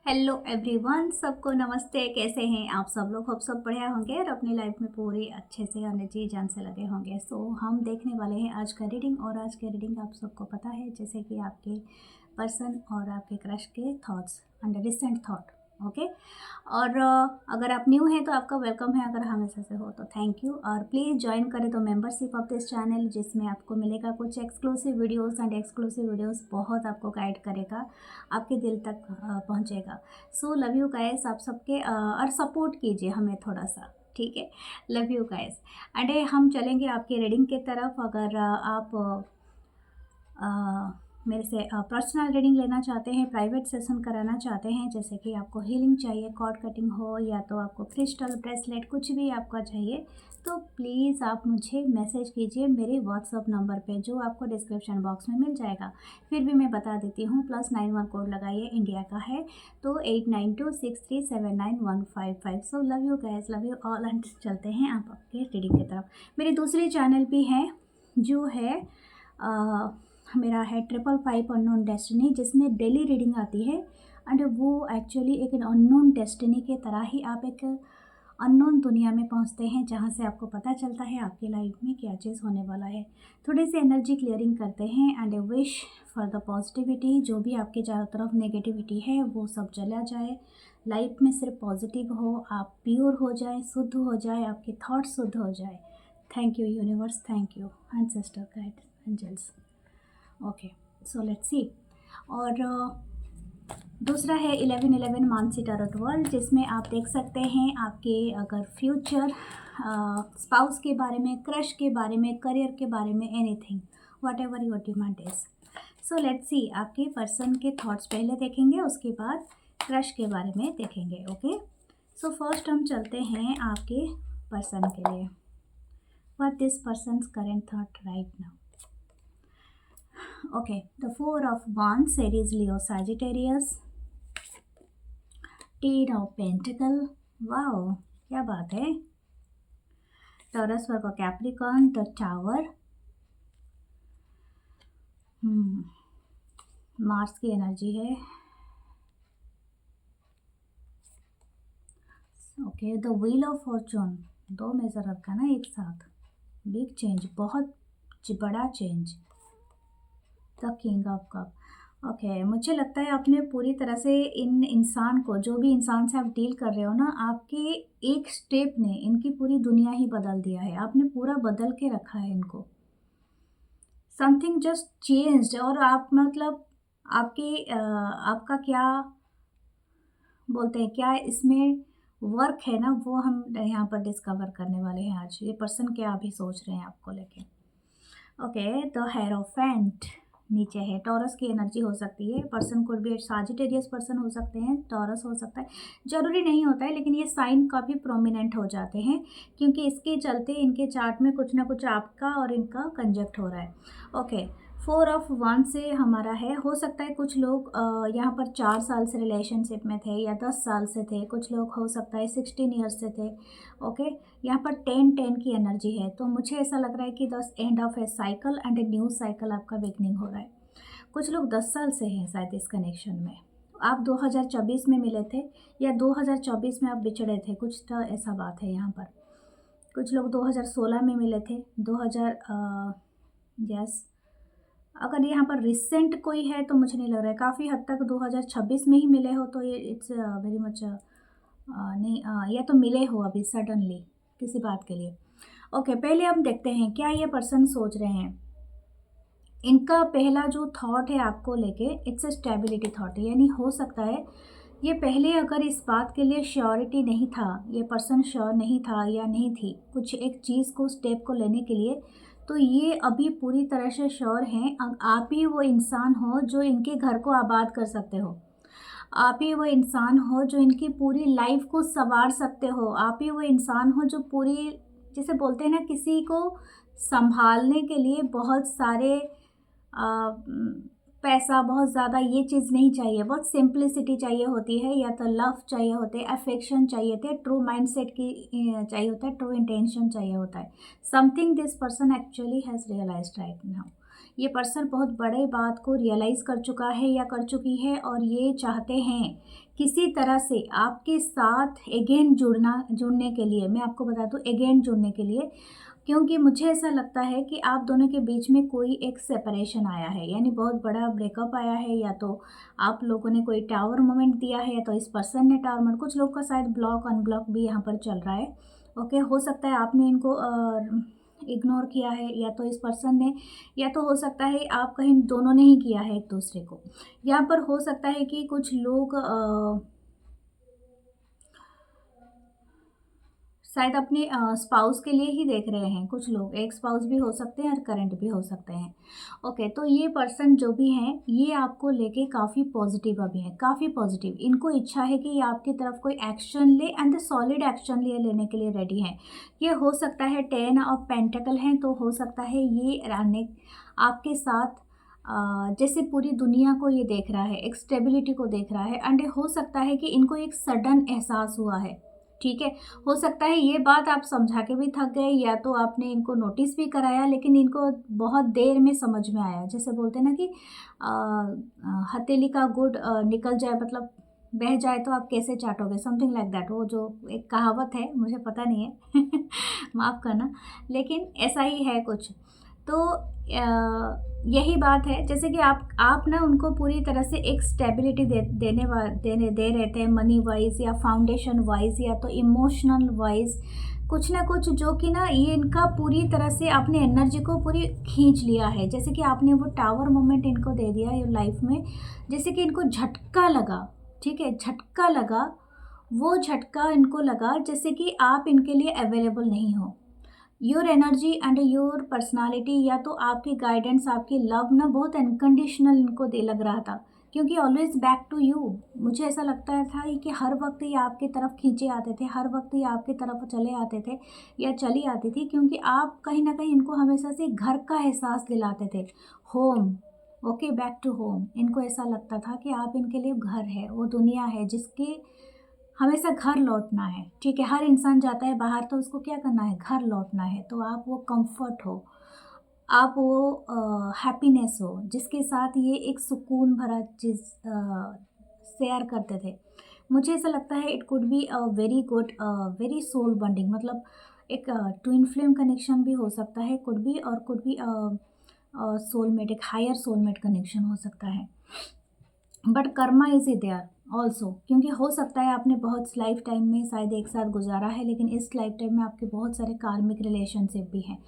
Hello everyone, सबको नमस्ते। कैसे हैं आप सब लोग? होप सब बढ़िया होंगे और अपनी लाइफ में पूरी अच्छे से एनर्जी जान से लगे होंगे। सो हम देखने वाले हैं आज का रीडिंग। और आज के रीडिंग आप सबको पता है जैसे कि आपके पर्सन और आपके क्रश के thoughts under recent thought. Okay. और अगर आप न्यू हैं तो आपका वेलकम है, अगर हमेशा से हो तो थैंक यू। और प्लीज़ ज्वाइन करें तो मेंबरशिप ऑफ दिस चैनल, जिसमें आपको मिलेगा कुछ exclusive videos and exclusive videos बहुत आपको गाइड करेगा, आपके दिल तक पहुंचेगा। सो लव यू गाइस आप सबके, और सपोर्ट कीजिए हमें थोड़ा सा, ठीक है। Love you guys. एंड हम चलेंगे आपकी रीडिंग की तरफ। अगर आप मेरे से पर्सनल रीडिंग लेना चाहते हैं, प्राइवेट सेशन कराना चाहते हैं, जैसे कि आपको हीलिंग चाहिए, कॉर्ड कटिंग हो या तो आपको क्रिस्टल ब्रेसलेट कुछ भी आपका चाहिए, तो प्लीज़ आप मुझे मैसेज कीजिए मेरे व्हाट्सअप नंबर पे, जो आपको डिस्क्रिप्शन बॉक्स में मिल जाएगा। फिर भी मैं बता देती हूँ, +91 कोड लगाइए, इंडिया का है तो 8926379155। So love you guys, love you all. And चलते हैं आप आपके रीडिंग की तरफ। मेरे दूसरे चैनल भी हैं जो है मेरा है 555 अननोन डेस्टिनी, जिसमें डेली रीडिंग आती है। एंड वो एक्चुअली एक अननोन डेस्टिनी के तरह ही आप एक अननोन दुनिया में पहुंचते हैं, जहां से आपको पता चलता है आपकी लाइफ में क्या चीज़ होने वाला है। थोड़ी सी एनर्जी क्लियरिंग करते हैं and A wish for the positivity. जो भी आपके चारों तरफ नेगेटिविटी है वो सब चला जाए, लाइफ में सिर्फ पॉजिटिव हो, आप प्योर हो जाए, शुद्ध हो जाए, आपके थॉट्स शुद्ध हो जाए। Thank you universe, thank you ancestor guide angels. Okay, so let's see. और दूसरा है 1111 मानसी टैरोट वर्ल्ड, जिसमें आप देख सकते हैं आपके अगर फ्यूचर स्पाउस के बारे में, क्रश के बारे में, करियर के बारे में, anything what ever your demand is. So let's सी, आपके पर्सन के थॉट्स पहले देखेंगे, उसके बाद क्रश के बारे में देखेंगे। ओके, सो फर्स्ट हम चलते हैं आपके पर्सन के लिए। What this person's current thought right now. Okay, the Four of Wands, Aries, Leo, Sagittarius, Ten of Pentacle, wow, क्या बात है। Taurus, Virgo, Capricorn, the Tower, Mars की एनर्जी है। Okay, the wheel of Fortune, दो major रखा ना एक साथ, बिग चेंज, बहुत बड़ा change. The king of cup. Okay, मुझे लगता है आपने पूरी तरह से इन इंसान को, जो भी इंसान से आप डील कर रहे हो ना, आपके एक स्टेप ने इनकी पूरी दुनिया ही बदल दिया है। आपने पूरा बदल के रखा है इनको। Something just changed. और आप मतलब आपके आपका क्या बोलते हैं, क्या इसमें वर्क है ना, वो हम यहाँ पर डिस्कवर करने वाले हैं आज। ये पर्सन क्या अभी सोच रहे हैं आपको लेके। ओके, द हेरोफेंट नीचे है। टॉरस की एनर्जी हो सकती है, पर्सन कोई भी साजिटेरियस पर्सन हो सकते हैं, टॉरस हो सकता है, जरूरी नहीं होता है, लेकिन ये साइन काफ़ी प्रोमिनेंट हो जाते हैं, क्योंकि इसके चलते इनके चार्ट में कुछ ना कुछ आपका और इनका कंजक्ट हो रहा है। ओके, 4 ऑफ 1 से हमारा है, हो सकता है कुछ लोग यहाँ पर 4 साल से रिलेशनशिप में थे या 10 साल से थे, कुछ लोग हो सकता है 16 ईयर्स से थे। ओके, यहाँ पर 10-10 की एनर्जी है, तो मुझे ऐसा लग रहा है कि 10 end of A cycle and a new cycle आपका बिगनिंग हो रहा है। कुछ लोग 10 साल से हैं शायद इस कनेक्शन में। आप 2024 में मिले थे या 2024 में आप बिछड़े थे, कुछ तो ऐसा बात है यहाँ पर। कुछ लोग 2016 में मिले थे, 2000 यस। अगर यहाँ पर रिसेंट कोई है तो मुझे नहीं लग रहा है, काफ़ी हद तक 2026 में ही मिले हो, तो ये इट्स वेरी मच नहीं, या तो मिले हो अभी सडनली किसी बात के लिए। ओके, पहले हम देखते हैं क्या ये पर्सन सोच रहे हैं। इनका पहला जो थॉट है आपको लेके, इट्स अ स्टेबिलिटी थॉट, यानी हो सकता है ये पहले अगर इस बात के लिए श्योरिटी नहीं था, ये पर्सन श्योर नहीं था या नहीं थी कुछ एक चीज़ को, स्टेप को लेने के लिए, तो ये अभी पूरी तरह से श्योर हैं। आप ही वो इंसान हो जो इनके घर को आबाद कर सकते हो, आप ही वो इंसान हो जो इनकी पूरी लाइफ को संवार सकते हो, आप ही वो इंसान हो जो पूरी, जैसे बोलते हैं ना, किसी को संभालने के लिए बहुत सारे पैसा, बहुत ज़्यादा ये चीज़ नहीं चाहिए, बहुत सिंप्लिसिटी चाहिए होती है, या तो लव चाहिए होते हैं, अफेक्शन चाहिए थे, ट्रू माइंडसेट की चाहिए होता है, ट्रू इंटेंशन चाहिए होता है। Something this person actually has realized right now. ये पर्सन बहुत बड़े बात को रियलाइज़ कर चुका है या कर चुकी है, और ये चाहते हैं किसी तरह से आपके साथ अगेन जुड़ने के लिए, मैं आपको बता दूं अगेन जुड़ने के लिए, क्योंकि मुझे ऐसा लगता है कि आप दोनों के बीच में कोई एक सेपरेशन आया है, यानी बहुत बड़ा ब्रेकअप आया है, या तो आप लोगों ने कोई टावर मोमेंट दिया है, या तो इस पर्सन ने टावर मोमेंट, कुछ लोग का शायद ब्लॉक अनब्लॉक भी यहाँ पर चल रहा है। ओके, हो सकता है आपने इनको इग्नोर किया है, या तो इस पर्सन ने, या तो हो सकता है आप कहीं दोनों ने ही किया है एक दूसरे को। यहाँ पर हो सकता है कि कुछ लोग शायद अपने स्पाउस के लिए ही देख रहे हैं, कुछ लोग एक स्पाउस भी हो सकते हैं और करंट भी हो सकते हैं। ओके, तो ये पर्सन जो भी हैं ये आपको लेके काफ़ी पॉजिटिव अभी हैं, काफ़ी पॉजिटिव। इनको इच्छा है कि ये आपकी तरफ कोई एक्शन ले, एंड सॉलिड एक्शन लेने के लिए रेडी हैं। ये हो सकता है 10 ऑफ पेंटिकल हैं, तो हो सकता है ये आपके साथ जैसे पूरी दुनिया को ये देख रहा है, एक स्टेबिलिटी को देख रहा है, एंड हो सकता है कि इनको एक सडन एहसास हुआ है। ठीक है, हो सकता है ये बात आप समझा के भी थक गए, या तो आपने इनको नोटिस भी कराया लेकिन इनको बहुत देर में समझ में आया। जैसे बोलते हैं ना कि हथेली का गुड़ निकल जाए, मतलब बह जाए तो आप कैसे चाटोगे, समथिंग लाइक दैट। वो जो एक कहावत है, मुझे पता नहीं है माफ़ करना, लेकिन ऐसा ही है कुछ। तो यही बात है, जैसे कि आप ना उनको पूरी तरह से एक स्टेबिलिटी दे रहे थे, मनी वाइज या फाउंडेशन वाइज या तो इमोशनल वाइज, कुछ ना कुछ जो कि ना ये इनका पूरी तरह से आपने एनर्जी को पूरी खींच लिया है। जैसे कि आपने वो टावर मोमेंट इनको दे दिया ये लाइफ में, जैसे कि इनको झटका लगा। ठीक है, झटका लगा, वो झटका इनको लगा जैसे कि आप इनके लिए अवेलेबल नहीं हो। Your energy and your personality, या तो आपकी गाइडेंस, आपकी लव ना बहुत अनकंडीशनल इनको दे लग रहा था, क्योंकि ऑलवेज बैक टू यू। मुझे ऐसा लगता था कि हर वक्त ये आपकी तरफ खींचे आते थे, हर वक्त ये आपकी तरफ चले आते थे या चली आती थी, क्योंकि आप कहीं ना कहीं इनको हमेशा से घर का एहसास दिलाते थे, home. Okay, back to home. इनको ऐसा लगता था कि आप इनके लिए घर है, वो दुनिया है जिसके हमेशा घर लौटना है। ठीक है, हर इंसान जाता है बाहर तो उसको क्या करना है, घर लौटना है। तो आप वो कंफर्ट हो, आप वो हैप्पीनेस हो जिसके साथ ये एक सुकून भरा चीज़ शेयर करते थे। मुझे ऐसा लगता है it could be a very good, very soul bonding, मतलब एक ट्विन फ्लेम कनेक्शन भी हो सकता है, कुड बी, और कुड बी सोलमेट, एक हायर सोलमेट कनेक्शन हो सकता है। But karma is there also, क्योंकि हो सकता है आपने बहुत लाइफ टाइम में शायद एक साथ गुजारा है, लेकिन इस लाइफ टाइम में आपके बहुत सारे कार्मिक रिलेशनशिप भी हैं,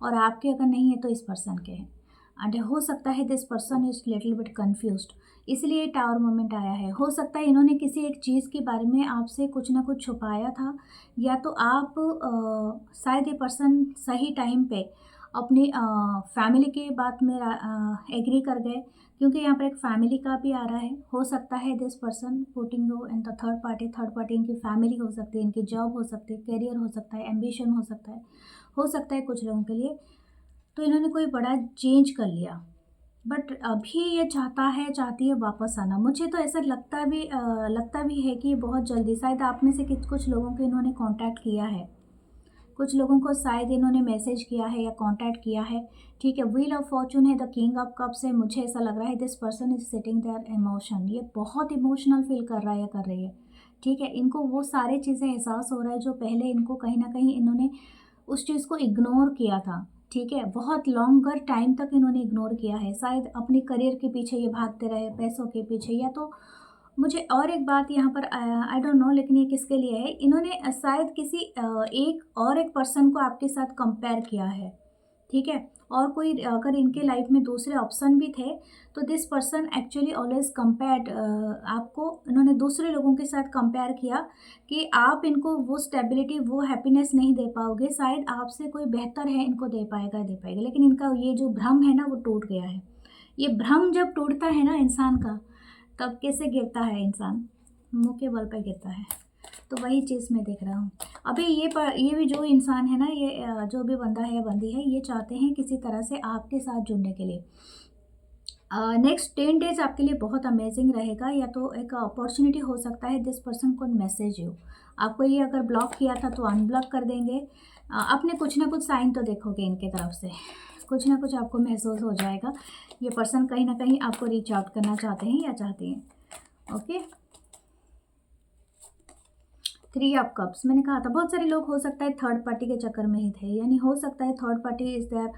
और आपके अगर नहीं है तो इस पर्सन के हैं। एंड हो सकता है this person is little bit confused, इसलिए टावर मोमेंट आया है। हो सकता है इन्होंने किसी एक चीज़ के बारे में आपसे कुछ ना कुछ छुपाया था, या तो आप शायद ये पर्सन सही टाइम पे अपनी फैमिली की बात में एग्री कर गए, क्योंकि यहाँ पर एक फैमिली का भी आ रहा है। हो सकता है this person putting you in the third party इनकी फैमिली हो सकती है, इनकी जॉब हो सकती है, करियर हो सकता है, एम्बिशन हो सकता है कुछ लोगों के लिए। तो इन्होंने कोई बड़ा चेंज कर लिया, बट अभी ये चाहती है वापस आना। मुझे तो ऐसा लगता भी है कि ये बहुत जल्दी, शायद आप में से कुछ लोगों को इन्होंने कांटेक्ट किया है, कुछ लोगों को शायद इन्होंने मैसेज किया है या कांटेक्ट किया है। ठीक है, व्हील ऑफ फॉर्चून है, द किंग ऑफ कप्स है। मुझे ऐसा लग रहा है this person is sitting there emotion, ये बहुत इमोशनल फील कर रहा है या कर रही है। ठीक है, इनको वो सारी चीज़ें एहसास हो रहा है जो पहले इनको कहीं ना कहीं इन्होंने उस चीज़ को इग्नोर किया था। ठीक है, बहुत लॉन्गर टाइम तक इन्होंने इग्नोर किया है, शायद अपने करियर के पीछे ये भागते रहे, पैसों के पीछे, या तो मुझे और एक बात यहाँ पर आई डोंट नो, लेकिन ये किसके लिए है, इन्होंने शायद किसी एक पर्सन को आपके साथ कंपेयर किया है। ठीक है, और कोई अगर इनके लाइफ में दूसरे ऑप्शन भी थे, तो this person actually always compared, आपको इन्होंने दूसरे लोगों के साथ कंपेयर किया कि आप इनको वो स्टेबिलिटी, वो हैप्पीनेस नहीं दे पाओगे, शायद आपसे कोई बेहतर है इनको दे पाएगा, लेकिन इनका ये जो भ्रम है ना वो टूट गया है। ये भ्रम जब टूटता है ना इंसान का, तब कैसे गिरता है इंसान, मुंह के बल पे गिरता है। तो वही चीज़ मैं देख रहा हूँ अभी। ये भी जो इंसान है ना, ये जो भी बंदा है बंदी है, ये चाहते हैं किसी तरह से आपके साथ जुड़ने के लिए। नेक्स्ट 10 डेज आपके लिए बहुत अमेजिंग रहेगा, या तो एक अपॉर्चुनिटी हो सकता है दिस पर्सन को मैसेज यू, आपको ये अगर ब्लॉक किया था तो अनब्लॉक कर देंगे। अपने कुछ ना कुछ साइन तो देखोगे इनके तरफ से, कुछ ना कुछ आपको महसूस हो जाएगा। ये पर्सन कहीं ना कहीं आपको रीच आउट करना चाहते हैं या चाहती हैं। ओके, 3 ऑफ कप्स, मैंने कहा था बहुत सारे लोग हो सकता है थर्ड पार्टी के चक्कर में ही थे, यानी हो सकता है थर्ड पार्टी इज देयर,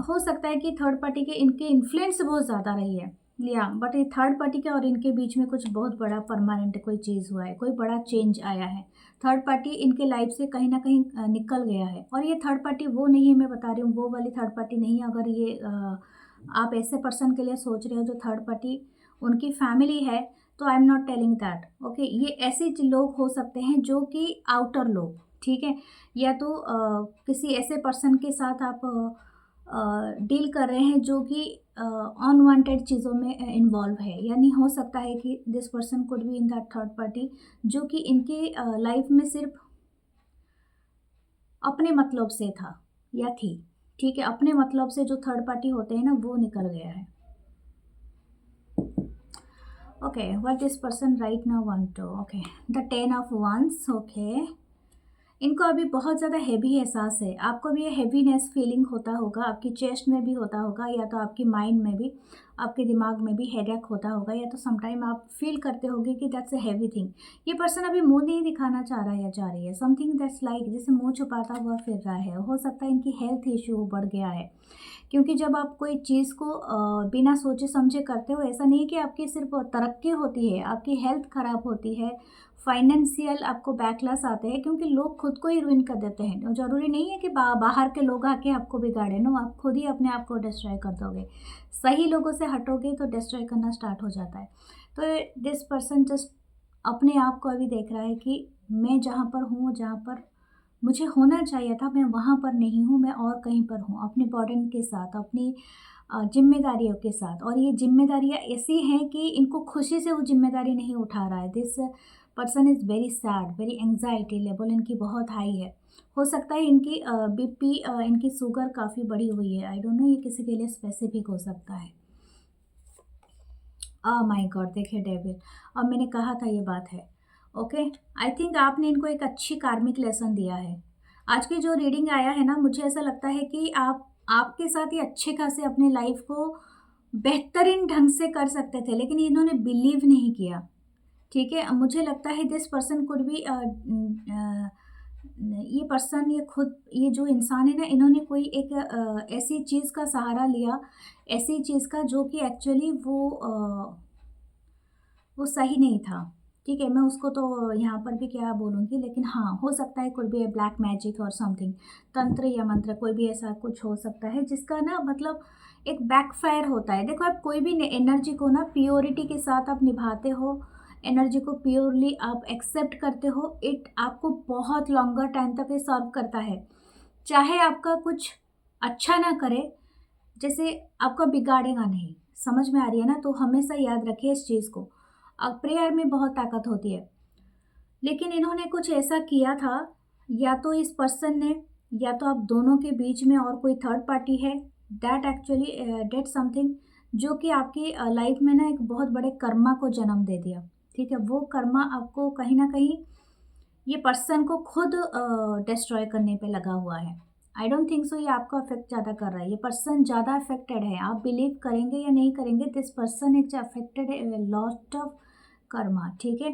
हो सकता है कि थर्ड पार्टी के इनके इन्फ्लुएंस बहुत ज़्यादा रही है या बट ये थर्ड पार्टी के और इनके बीच में कुछ बहुत बड़ा परमानेंट कोई चीज़ हुआ है, कोई बड़ा चेंज आया है। थर्ड पार्टी इनके लाइफ से कहीं ना कहीं निकल गया है, और ये थर्ड पार्टी वो नहीं है, मैं बता रही हूँ वो वाली थर्ड पार्टी नहीं है। अगर ये आप ऐसे पर्सन के लिए सोच रहे हो जो थर्ड पार्टी उनकी फैमिली है, तो I am not telling that, okay. ये ऐसे लोग हो सकते हैं जो कि आउटर लोग, ठीक है, या तो किसी ऐसे पर्सन के साथ आप डील कर रहे हैं जो कि अनवांटेड चीज़ों में इन्वॉल्व है, यानी हो सकता है कि this person could be in that third party जो कि इनके लाइफ में सिर्फ अपने मतलब से था या थी, ठीक है, अपने मतलब से जो थर्ड पार्टी होते हैं ना वो निकल गया है। Okay, what this person right now want to, okay, the 10 of ones, okay. इनको अभी बहुत ज़्यादा हैवी एहसास है, आपको भी ये हैवीनेस फीलिंग होता होगा, आपकी चेस्ट में भी होता होगा, या तो आपकी माइंड में भी, आपके दिमाग में भी हेडेक होता होगा, या तो समटाइम आप फील करते होगे कि दैट्स अ हैवी थिंग। ये पर्सन अभी मुंह नहीं दिखाना चाह रहा है या चाह रही है, समथिंग दैट्स लाइक जैसे मुंह छुपाता हुआ फिर रहा है। हो सकता है इनकी हेल्थ इशू बढ़ गया है, क्योंकि जब आप कोई चीज़ को बिना सोचे समझे करते हो, ऐसा नहीं कि आपकी सिर्फ तरक्की होती है, आपकी हेल्थ ख़राब होती है, फाइनेंशियल आपको बैकलॉस आते हैं, क्योंकि लोग खुद को ही रुइन कर देते हैं। और ज़रूरी नहीं है कि बाहर के लोग आके आपको बिगाड़े, नो, आप खुद ही अपने आप को डिस्ट्रॉय कर दोगे। सही लोगों से हटोगे तो डिस्ट्रॉय करना स्टार्ट हो जाता है। तो दिस पर्सन जस्ट अपने आप को अभी देख रहा है कि मैं जहाँ पर हूँ, जहाँ पर मुझे होना चाहिए था, मैं वहाँ पर नहीं हूँ, मैं और कहीं पर हूँ, अपने बर्डन के साथ, अपनी जिम्मेदारियों के साथ। और ये जिम्मेदारियाँ ऐसी हैं कि इनको खुशी से वो जिम्मेदारी नहीं उठा रहा है। This person is very sad, very anxiety level इनकी बहुत हाई है। हो सकता है इनकी बीपी, इनकी शुगर काफ़ी बढ़ी हुई है, आई डोंट नो, ये किसी के लिए स्पेसिफिक हो सकता है। माय गॉड, देखिए डेविल, अब मैंने कहा था ये बात है, ओके। आई थिंक आपने इनको एक अच्छी कार्मिक लेसन दिया है। आज की जो रीडिंग आया है ना, मुझे ऐसा लगता है कि आपके साथ ये अच्छे खासे अपने लाइफ को बेहतरीन ढंग से कर सकते थे, लेकिन इन्होंने बिलीव नहीं किया, ठीक है। मुझे लगता है दिस पर्सन कुड भी ये पर्सन, ये खुद, ये जो इंसान है ना, इन्होंने कोई एक ऐसी चीज़ का सहारा लिया, ऐसी चीज़ का जो कि एक्चुअली वो सही नहीं था, ठीक है। मैं उसको तो यहाँ पर भी क्या बोलूँगी, लेकिन हाँ, हो सकता है कोई भी ब्लैक मैजिक और समथिंग, तंत्र या मंत्र, कोई भी ऐसा कुछ हो सकता है जिसका ना मतलब एक बैकफायर होता है। देखो, आप कोई भी एनर्जी को ना प्योरिटी के साथ आप निभाते हो, एनर्जी को प्योरली आप एक्सेप्ट करते हो, इट आपको बहुत लॉन्गर टाइम तक ये सर्व करता है। चाहे आपका कुछ अच्छा ना करे, जैसे आपका बिगाड़ेगा नहीं, समझ में आ रही है ना? तो हमेशा याद रखिए इस चीज़ को। अब प्रेयर में बहुत ताकत होती है, लेकिन इन्होंने कुछ ऐसा किया था, या तो इस पर्सन ने, या तो आप दोनों के बीच में और कोई थर्ड पार्टी है, दैट एक्चुअली डेड समथिंग, जो कि आपकी लाइफ में ना एक बहुत बड़े कर्मा को जन्म दे दिया, ठीक है। वो कर्मा आपको कहीं ना कहीं ये पर्सन को खुद डिस्ट्रॉय करने पे लगा हुआ है। आई डोंट थिंक सो ये आपको अफेक्ट ज़्यादा कर रहा है, ये पर्सन ज़्यादा अफेक्टेड है। आप बिलीव करेंगे या नहीं करेंगे, दिस पर्सन एक अफेक्टेड है, लॉट ऑफ कर्मा, ठीक है।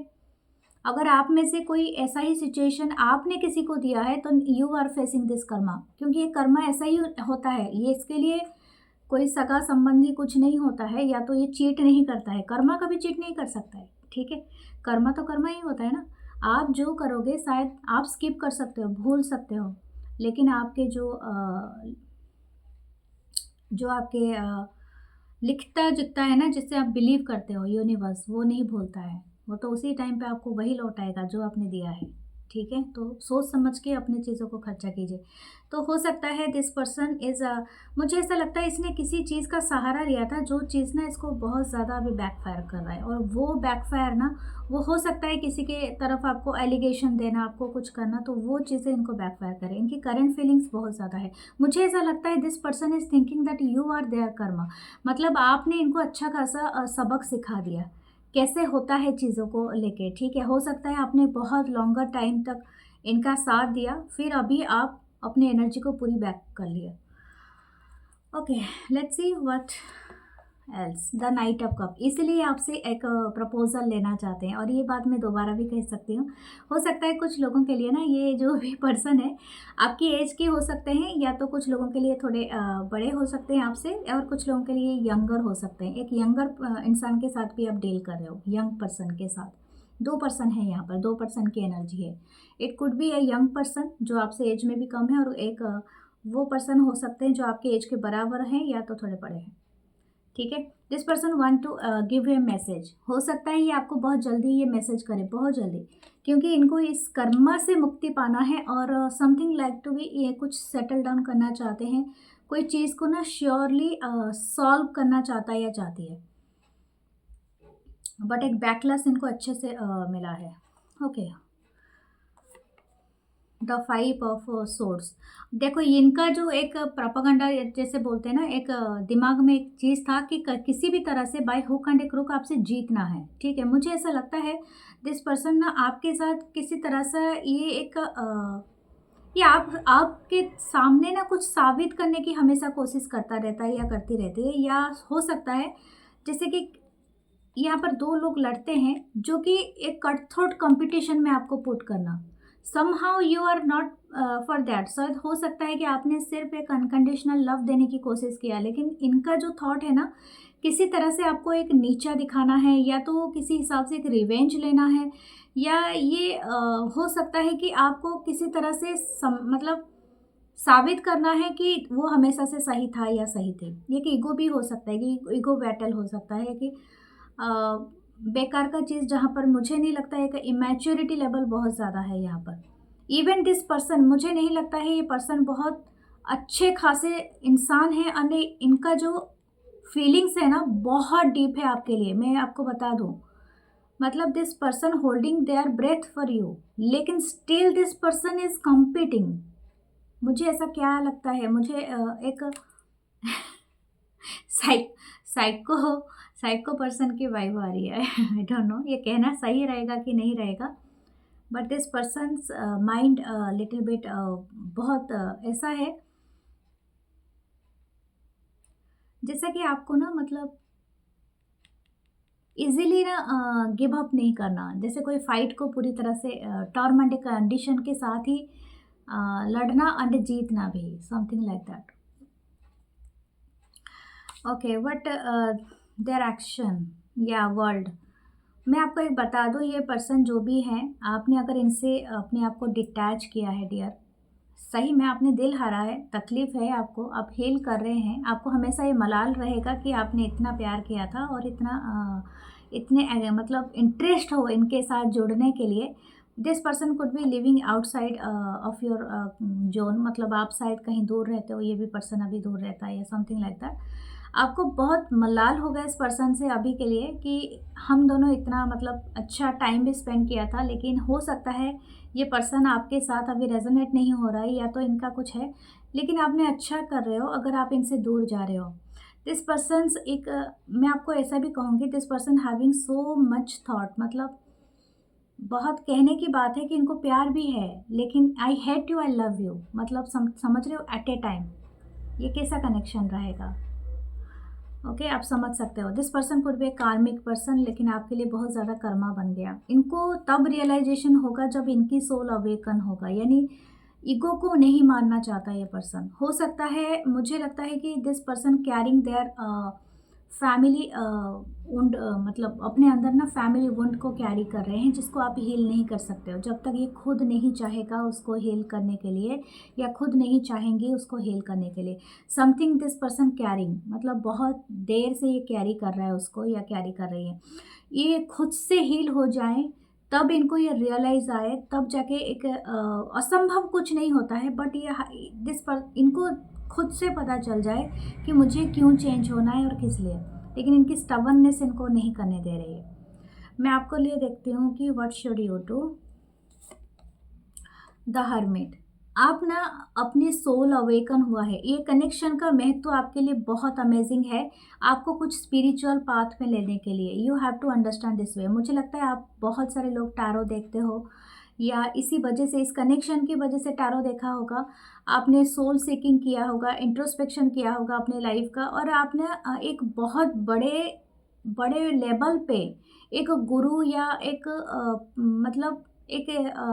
अगर आप में से कोई ऐसा ही सिचुएशन आपने किसी को दिया है, तो you are facing this karma, क्योंकि ये कर्मा ऐसा ही होता है। ये इसके लिए कोई सगा संबंधी कुछ नहीं होता है, या तो ये चीट नहीं करता है, कर्मा कभी चीट नहीं कर सकता है, ठीक है। कर्मा तो कर्मा ही होता है ना। आप जो करोगे शायद आप स्किप कर सकते हो, भूल सकते हो, लेकिन आपके जो आपके लिखता जुखता है ना, जिससे आप बिलीव करते हो, यूनिवर्स वो नहीं भूलता है, वो तो उसी टाइम पे आपको वही लौटाएगा जो आपने दिया है, ठीक है। तो सोच समझ के अपनी चीज़ों को खर्चा कीजिए। तो हो सकता है दिस पर्सन इज़, मुझे ऐसा लगता है इसने किसी चीज़ का सहारा लिया था, जो चीज़ ना इसको बहुत ज़्यादा अभी बैकफायर कर रहा है, और वो बैकफायर ना, वो हो सकता है किसी के तरफ आपको एलिगेशन देना, आपको कुछ करना, तो वो चीज़ें इनको बैकफायर करें। इनकी करंट फीलिंग्स बहुत ज़्यादा है। मुझे ऐसा लगता है this person is thinking that you are their karma, मतलब आपने इनको अच्छा खासा सबक सिखा दिया, कैसे होता है चीज़ों को लेके, ठीक है। हो सकता है आपने बहुत लॉन्गर टाइम तक इनका साथ दिया, फिर अभी आप अपनी एनर्जी को पूरी बैक कर लिया। Okay, let's see what else the night of cup, इसलिए आपसे एक प्रपोजल लेना चाहते हैं। और ये बात मैं दोबारा भी कह सकती हूँ, हो सकता है कुछ लोगों के लिए ना ये जो भी पर्सन है आपकी एज के हो सकते हैं, या तो कुछ लोगों के लिए थोड़े बड़े हो सकते हैं आपसे, और कुछ लोगों के लिए यंगर हो सकते हैं। एक यंगर इंसान के साथ भी आप डील कर रहे हो, यंग पर्सन के साथ। दो पर्सन है यहाँ पर, दो पर्सन की एनर्जी है। It could B a young person जो आपसे एज में भी कम है, और एक वो पर्सन हो सकते हैं जो आपके एज के बराबर हैं या तो थोड़े बड़े हैं। ठीक है, this person want to give a message, हो सकता है ये आपको बहुत जल्दी ये मैसेज करे, बहुत जल्दी, क्योंकि इनको इस कर्मा से मुक्ति पाना है, और समथिंग लाइक टू बी, ये कुछ सेटल डाउन करना चाहते हैं, कोई चीज़ को ना श्योरली सॉल्व करना चाहता है या चाहती है, बट एक बैकलैश इनको अच्छे से मिला है। ओके, द 5 ऑफ सोर्ड्स, देखो इनका जो एक प्रोपेगेंडा जैसे बोलते हैं ना, एक दिमाग में एक चीज़ था कि किसी भी तरह से बाय हुक एंड क्रूक आपसे जीतना है। ठीक है, मुझे ऐसा लगता है दिस पर्सन ना आपके साथ किसी तरह से ये एक ये आपके सामने ना कुछ साबित करने की हमेशा कोशिश करता रहता है या करती रहती है, या हो सकता है जैसे कि यहाँ पर दो लोग लड़ते हैं जो कि एक कट थ्रोट कंपटीशन में आपको पुट करना, somehow you are not for that. शायद हो सकता है कि आपने सिर्फ एक अनकंडीशनल लव देने की कोशिश किया, लेकिन इनका जो थॉट है ना किसी तरह से आपको एक नीचा दिखाना है, या तो किसी हिसाब से एक रिवेंज लेना है, या ये हो सकता है कि आपको किसी तरह से मतलब साबित करना है कि वो हमेशा से सही था या सही थे। ये कि ईगो भी हो सकता है, कि ईगो बैटल हो सकता है, कि बेकार का चीज़ जहाँ पर मुझे नहीं लगता है कि इमेच्योरिटी लेवल बहुत ज़्यादा है यहाँ पर। इवन दिस पर्सन, मुझे नहीं लगता है ये पर्सन बहुत अच्छे खासे इंसान है, और इनका जो फीलिंग्स है ना बहुत डीप है आपके लिए, मैं आपको बता दूँ। मतलब this person holding their breath for you, लेकिन still this person is competing. मुझे ऐसा क्या लगता है, मुझे एक साइक साइको साइको पर्सन की वाइब आ रही है। आई डोंट नो ये कहना सही रहेगा कि नहीं रहेगा, but this persons mind little bit बहुत ऐसा है जैसा कि आपको ना मतलब इजीली ना गिव अप नहीं करना, जैसे कोई फाइट को पूरी तरह से टर्म एंड कंडीशन के साथ ही लड़ना एंड जीतना भी, something like that. Okay, but their action या वर्ल्ड, मैं आपको एक बता दूँ, ये पर्सन जो भी हैं, आपने अगर इनसे अपने आप को डिटैच किया है डियर, सही में आपने दिल हारा है, तकलीफ़ है आपको, आप हील कर रहे हैं, आपको हमेशा ये मलाल रहेगा कि आपने इतना प्यार किया था, और इतना इतने मतलब इंटरेस्ट हो इनके साथ जुड़ने के लिए। This person could B living outside of your zone, मतलब आप शायद कहीं दूर रहते हो, ये भी पर्सन अभी दूर रहता है, या समथिंग लाइक दैट। आपको बहुत मलाल होगा इस पर्सन से अभी के लिए कि हम दोनों इतना मतलब अच्छा टाइम भी स्पेंड किया था, लेकिन हो सकता है ये पर्सन आपके साथ अभी रेजोनेट नहीं हो रहा है, या तो इनका कुछ है, लेकिन आपने अच्छा कर रहे हो अगर आप इनसे दूर जा रहे हो। दिस पर्सन्स एक मैं आपको ऐसा भी कहूँगी, this person having so much thought, मतलब बहुत कहने की बात है कि इनको प्यार भी है, लेकिन I hate you, I love you, मतलब समझ रहे हो एट ए टाइम, ये कैसा कनेक्शन रहेगा। ओके, आप समझ सकते हो दिस पर्सन कुड बी ए कार्मिक पर्सन, लेकिन आपके लिए बहुत ज़्यादा कर्मा बन गया। इनको तब रियलाइजेशन होगा जब इनकी सोल अवेकन होगा, यानी ईगो को नहीं मानना चाहता ये पर्सन। हो सकता है, मुझे लगता है कि this person carrying their family wound, मतलब अपने अंदर ना फैमिली वुंड को कैरी कर रहे हैं, जिसको आप हील नहीं कर सकते हो जब तक ये खुद नहीं चाहेगा उसको हील करने के लिए, या खुद नहीं चाहेंगे उसको हील करने के लिए। समथिंग दिस पर्सन कैरिंग, मतलब बहुत देर से ये कैरी कर रहा है उसको, या कैरी कर रही है। ये खुद से हील हो जाए तब इनको ये रियलाइज़ आए, तब जाके एक असंभव कुछ नहीं होता है, बट ये दिस पर इनको खुद से पता चल जाए कि मुझे क्यों चेंज होना है और किस लिए, लेकिन इनकी स्टबर्ननेस इनको नहीं करने दे रही है। मैं आपको लिए देखती हूँ कि what should you do. The hermit, आप ना अपनी सोल अवेकन हुआ है, ये कनेक्शन का महत्व आपके लिए बहुत अमेजिंग है, आपको कुछ स्पिरिचुअल पाथ में लेने के लिए। You have to understand this way. मुझे लगता है आप बहुत सारे लोग टैरो देखते हो, या इसी वजह से, इस कनेक्शन की वजह से टैरो देखा होगा, आपने सोल सीकिंग किया होगा, इंट्रोस्पेक्शन किया होगा अपने लाइफ का, और आपने एक बहुत बड़े बड़े लेवल पे एक गुरु या एक मतलब एक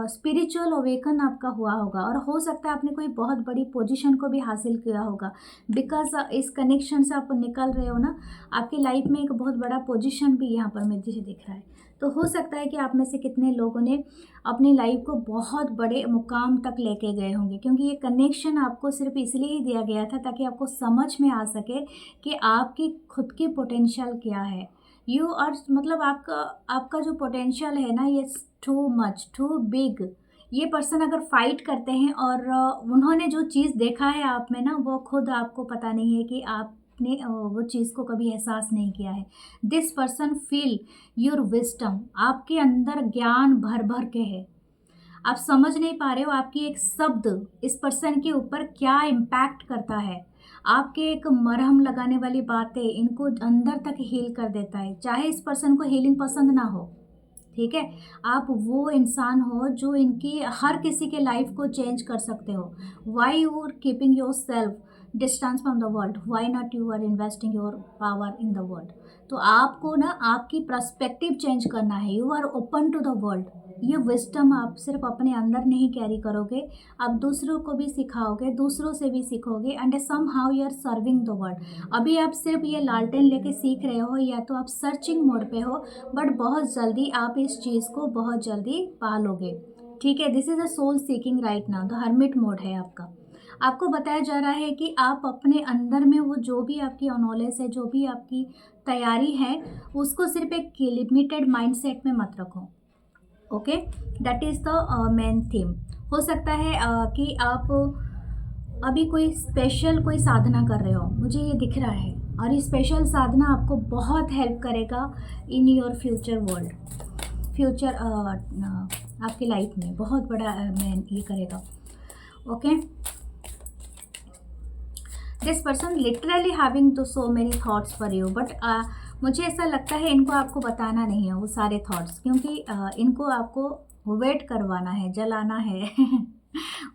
स्पिरिचुअल अवेकन आपका हुआ होगा, और हो सकता है आपने कोई बहुत बड़ी पोजीशन को भी हासिल किया होगा। बिकॉज इस कनेक्शन से आप निकल रहे हो ना, आपकी लाइफ में एक बहुत बड़ा पोजीशन भी यहाँ पर मुझे दिख रहा है। तो हो सकता है कि आप में से कितने लोगों ने अपनी लाइफ को बहुत बड़े मुकाम तक लेके गए होंगे, क्योंकि ये कनेक्शन आपको सिर्फ इसलिए ही दिया गया था ताकि आपको समझ में आ सके कि आपकी खुद की पोटेंशियल क्या है। यू आर, मतलब आपका आपका जो पोटेंशियल है ना, ये टू मच, टू बिग। ये पर्सन अगर फाइट करते हैं और उन्होंने जो चीज़ देखा है आप में ना, वो खुद आपको पता नहीं है कि आपने वो चीज़ को कभी एहसास नहीं किया है। This person feel your wisdom, आपके अंदर ज्ञान भर भर के है, आप समझ नहीं पा रहे हो। आपकी एक शब्द इस पर्सन के ऊपर क्या इम्पैक्ट करता है, आपके एक मरहम लगाने वाली बातें इनको अंदर तक हील कर देता है। चाहे इस पर्सन को हीलिंग पसंद ना हो, ठीक है, आप वो इंसान हो जो इनकी हर किसी के लाइफ को चेंज कर सकते हो। Why you are keeping your self distance from the world, why not you are investing your power in the world. तो आपको ना आपकी पर्सपेक्टिव चेंज करना है, you are open to the world. ये विजडम आप सिर्फ अपने अंदर नहीं कैरी करोगे, आप दूसरों को भी सिखाओगे, दूसरों से भी सीखोगे, and somehow you are serving the world. अभी आप सिर्फ ये लालटेन लेके सीख रहे हो, या तो आप सर्चिंग मोड पे हो, बट बहुत जल्दी आप इस चीज़ को बहुत जल्दी पा लोगे, ठीक है। This is a soul seeking right now, the hermit mode है आपका। आपको बताया जा रहा है कि आप अपने अंदर में वो जो भी आपकी नॉलेज है, जो भी आपकी तैयारी है, उसको सिर्फ एक लिमिटेड माइंडसेट में मत रखो, okay. That is the main theme. हो सकता है कि आप अभी कोई स्पेशल कोई साधना कर रहे हो, मुझे ये दिख रहा है, और ये स्पेशल साधना आपको बहुत हेल्प करेगा in your future world, future आपकी लाइफ में बहुत बड़ा मैं ये करेगा, okay. This person literally having तो so many thoughts for you, but मुझे ऐसा लगता है इनको आपको बताना नहीं है वो सारे थॉट्स, क्योंकि इनको आपको वेट करवाना है, जलाना है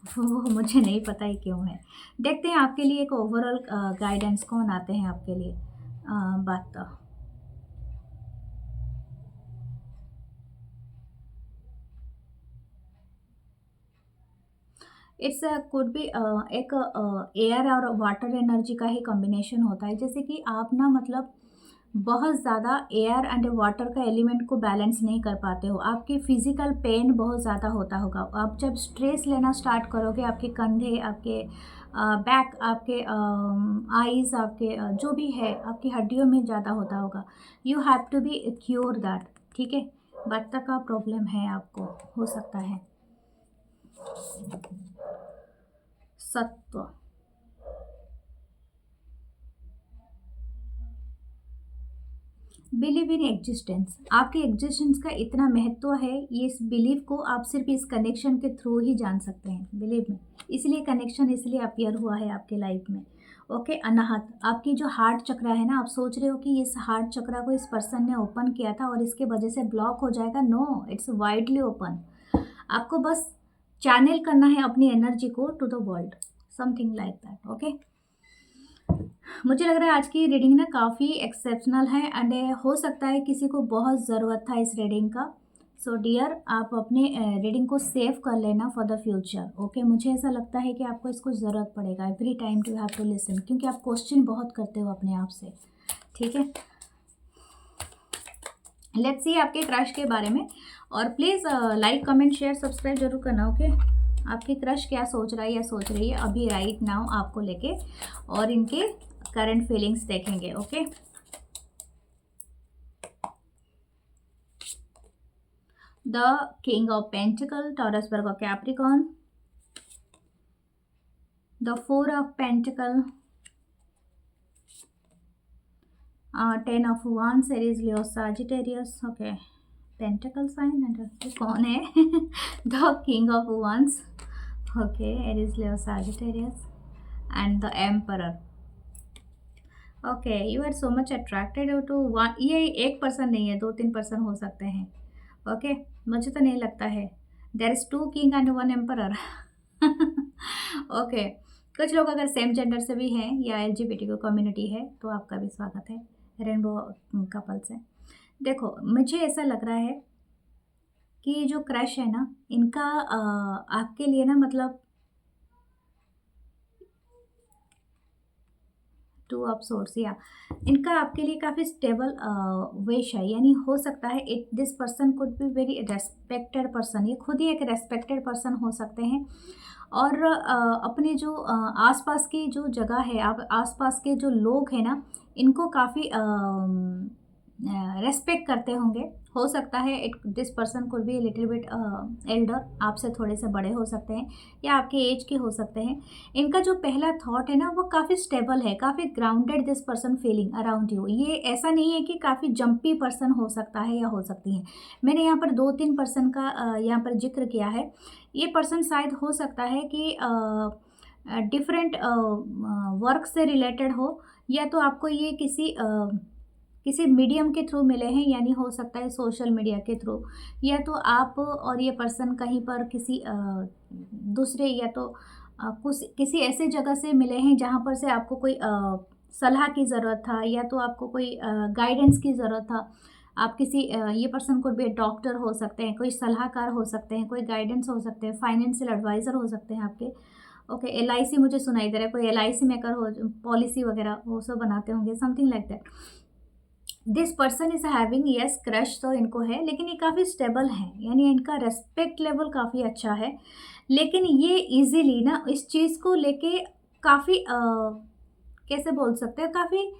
वो मुझे नहीं पता ही क्यों है। देखते हैं आपके लिए एक ओवरऑल गाइडेंस कौन आते हैं आपके लिए। बात तो इट्स कुड बी एक एयर और वाटर एनर्जी का ही कॉम्बिनेशन होता है। जैसे कि आप ना, मतलब बहुत ज़्यादा एयर एंड वाटर का एलिमेंट को बैलेंस नहीं कर पाते हो, आपके फिजिकल पेन बहुत ज़्यादा होता होगा। आप जब स्ट्रेस लेना स्टार्ट करोगे, आपके कंधे, आपके बैक, आपके आईज़, आपके जो भी है आपकी हड्डियों में ज़्यादा होता होगा। You have to be cure that, ठीक है। वाता का प्रॉब्लम है आपको, हो सकता है। सत्व, बिलीव इन एग्जिस्टेंस, आपके एग्जिस्टेंस का इतना महत्व है, ये इस बिलीव को आप सिर्फ इस कनेक्शन के थ्रू ही जान सकते हैं, बिलीव में। इसलिए कनेक्शन इसलिए अपीयर हुआ है आपके लाइफ में, ओके। अनाहत, आपकी जो हार्ट चक्रा है ना, आप सोच रहे हो कि इस हार्ट चक्रा को इस पर्सन ने ओपन किया था और इसके वजह से ब्लॉक हो जाएगा। No, it's widely open. आपको बस चैनल करना है अपनी एनर्जी को to the world, something like that, okay. मुझे लग रहा है आज की रीडिंग ना काफ़ी एक्सेप्शनल है, एंड हो सकता है किसी को बहुत ज़रूरत था इस रीडिंग का। सो डियर, आप अपने रीडिंग को सेव कर लेना फॉर द फ्यूचर, ओके। मुझे ऐसा लगता है कि आपको इसको ज़रूरत पड़ेगा, every time to have to listen, क्योंकि आप क्वेश्चन बहुत करते हो अपने आप से, ठीक है। लेट्स सी आपके क्रश के बारे में, और please like comment share subscribe जरूर करना, ओके। आपकी क्रश क्या सोच रहा है या सोच रही है अभी राइट नाउ आपको लेके, और इनके करंट फीलिंग्स देखेंगे, okay. The king of pentacle, Taurus, Virgo, Capricorn, the four of pentacle, 10 of wands, Aries, Leo, Sagittarius, okay. Pentacle sign, and ये कौन है the king of wands, okay, Aries, Leo, Sagittarius, and the emperor, okay. You are so much attracted to one, ये एक person नहीं है, 2-3 person हो सकते हैं, ओके। मुझे तो नहीं लगता है। There is 2 king and 1 emperor. Okay, कुछ लोग अगर सेम जेंडर से भी हैं या एलजीबीटीक्यू कम्युनिटी है तो आपका भी स्वागत है, रेनबो कपल्स है। देखो, मुझे ऐसा लग रहा है कि जो क्रश है ना, इनका आपके लिए ना, मतलब 2 ऑफ सोर्स, या इनका आपके लिए काफ़ी स्टेबल विश है। यानी हो सकता है it this person could be very respected person, ये खुद ही एक रेस्पेक्टेड पर्सन हो सकते हैं। और अपने जो आसपास की जो जगह है, आप आसपास के जो लोग हैं ना, इनको काफ़ी रेस्पेक्ट करते होंगे। हो सकता है it this person could be little bit Elder, आपसे थोड़े से बड़े हो सकते हैं या आपके एज के हो सकते हैं। इनका जो पहला थॉट है ना, वो काफ़ी स्टेबल है, काफ़ी grounded this person feeling around you. ये ऐसा नहीं है कि काफ़ी जंपी पर्सन हो सकता है या हो सकती है। मैंने यहाँ पर 2-3 पर्सन का यहाँ पर जिक्र किया है। ये पर्सन शायद हो सकता है कि डिफरेंट वर्क से रिलेटेड हो, या तो आपको ये किसी मीडियम के थ्रू मिले हैं, यानी हो सकता है सोशल मीडिया के थ्रू, या तो आप और ये पर्सन कहीं पर किसी दूसरे, या तो कुछ किसी ऐसे जगह से मिले हैं जहाँ पर से आपको कोई सलाह की ज़रूरत था, या तो आपको कोई गाइडेंस की ज़रूरत था। आप किसी ये पर्सन को भी डॉक्टर हो सकते हैं, कोई सलाहकार हो सकते हैं, कोई गाइडेंस हो सकते हैं, फाइनेंशियल एडवाइज़र हो सकते हैं आपके। ओके, एलआईसी मुझे सुनाई दे रहा है, कोई एलआईसी मेकर हो, पॉलिसी वगैरह वो सब बनाते होंगे, something like that. This person is having yes crush, तो इनको है, लेकिन ये काफ़ी स्टेबल है, यानी इनका रेस्पेक्ट लेवल काफ़ी अच्छा है। लेकिन ये इजीली ना इस चीज़ को लेके काफ़ी कैसे बोल सकते हैं, काफ़ी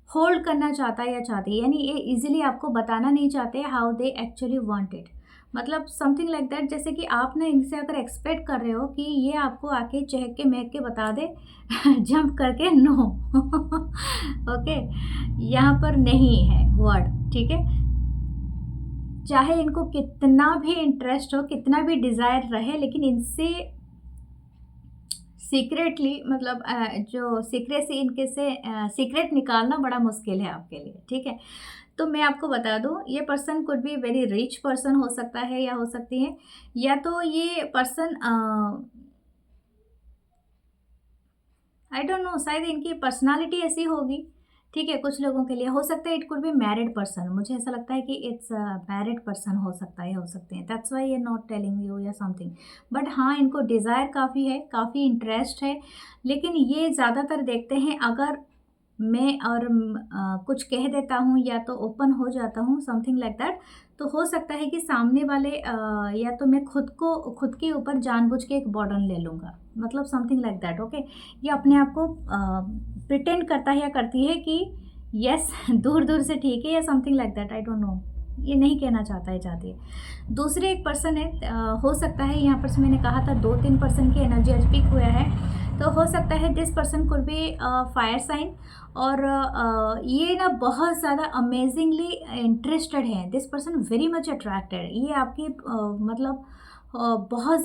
होल्ड करना चाहता है या चाहती है, यानी ये इजीली आपको बताना नहीं चाहते how they actually want it. मतलब समथिंग लाइक दैट, जैसे कि आप ना इनसे अगर एक्सपेक्ट कर रहे हो कि ये आपको आके चहक के महक के बता दे जंप करके, नो। ओके, यहाँ पर नहीं है वर्ड, ठीक है। चाहे इनको कितना भी इंटरेस्ट हो, कितना भी डिज़ायर रहे, लेकिन इनसे सीक्रेटली, मतलब जो सीक्रेसी इनके से सीक्रेट निकालना बड़ा मुश्किल है आपके लिए, ठीक है। तो मैं आपको बता दूं, ये person could be very rich person हो सकता है, या हो सकती है, या तो ये पर्सन आई डोंट नो, शायद इनकी पर्सनालिटी ऐसी होगी, ठीक है। कुछ लोगों के लिए हो सकता है it could be married person, मुझे ऐसा लगता है कि इट्स मैरिड पर्सन हो सकता है, हो सकते हैं, दैट्स वाई ये नॉट टेलिंग यू या समथिंग। बट हाँ, इनको डिज़ायर काफ़ी है, काफ़ी इंटरेस्ट है, लेकिन ये ज़्यादातर देखते हैं, अगर मैं और कुछ कह देता हूँ या तो ओपन हो जाता हूँ, समथिंग लाइक दैट, तो हो सकता है कि सामने वाले या तो मैं खुद के ऊपर जानबूझ के एक बर्डन ले लूँगा, मतलब समथिंग लाइक दैट। ओके, ये अपने आप को प्रिटेंड करता है या करती है कि यस दूर दूर से ठीक है, या something like that, I don't know, ये नहीं कहना चाहता है, चाहती है। दूसरे एक पर्सन है, हो सकता है यहाँ पर से मैंने कहा था 2-3 पर्सन की एनर्जी आज पिक हुआ है, तो हो सकता है this person could be fire sign, और ये ना बहुत ज़्यादा अमेजिंगली इंटरेस्टेड है, this person very much attracted, ये आपकी मतलब बहुत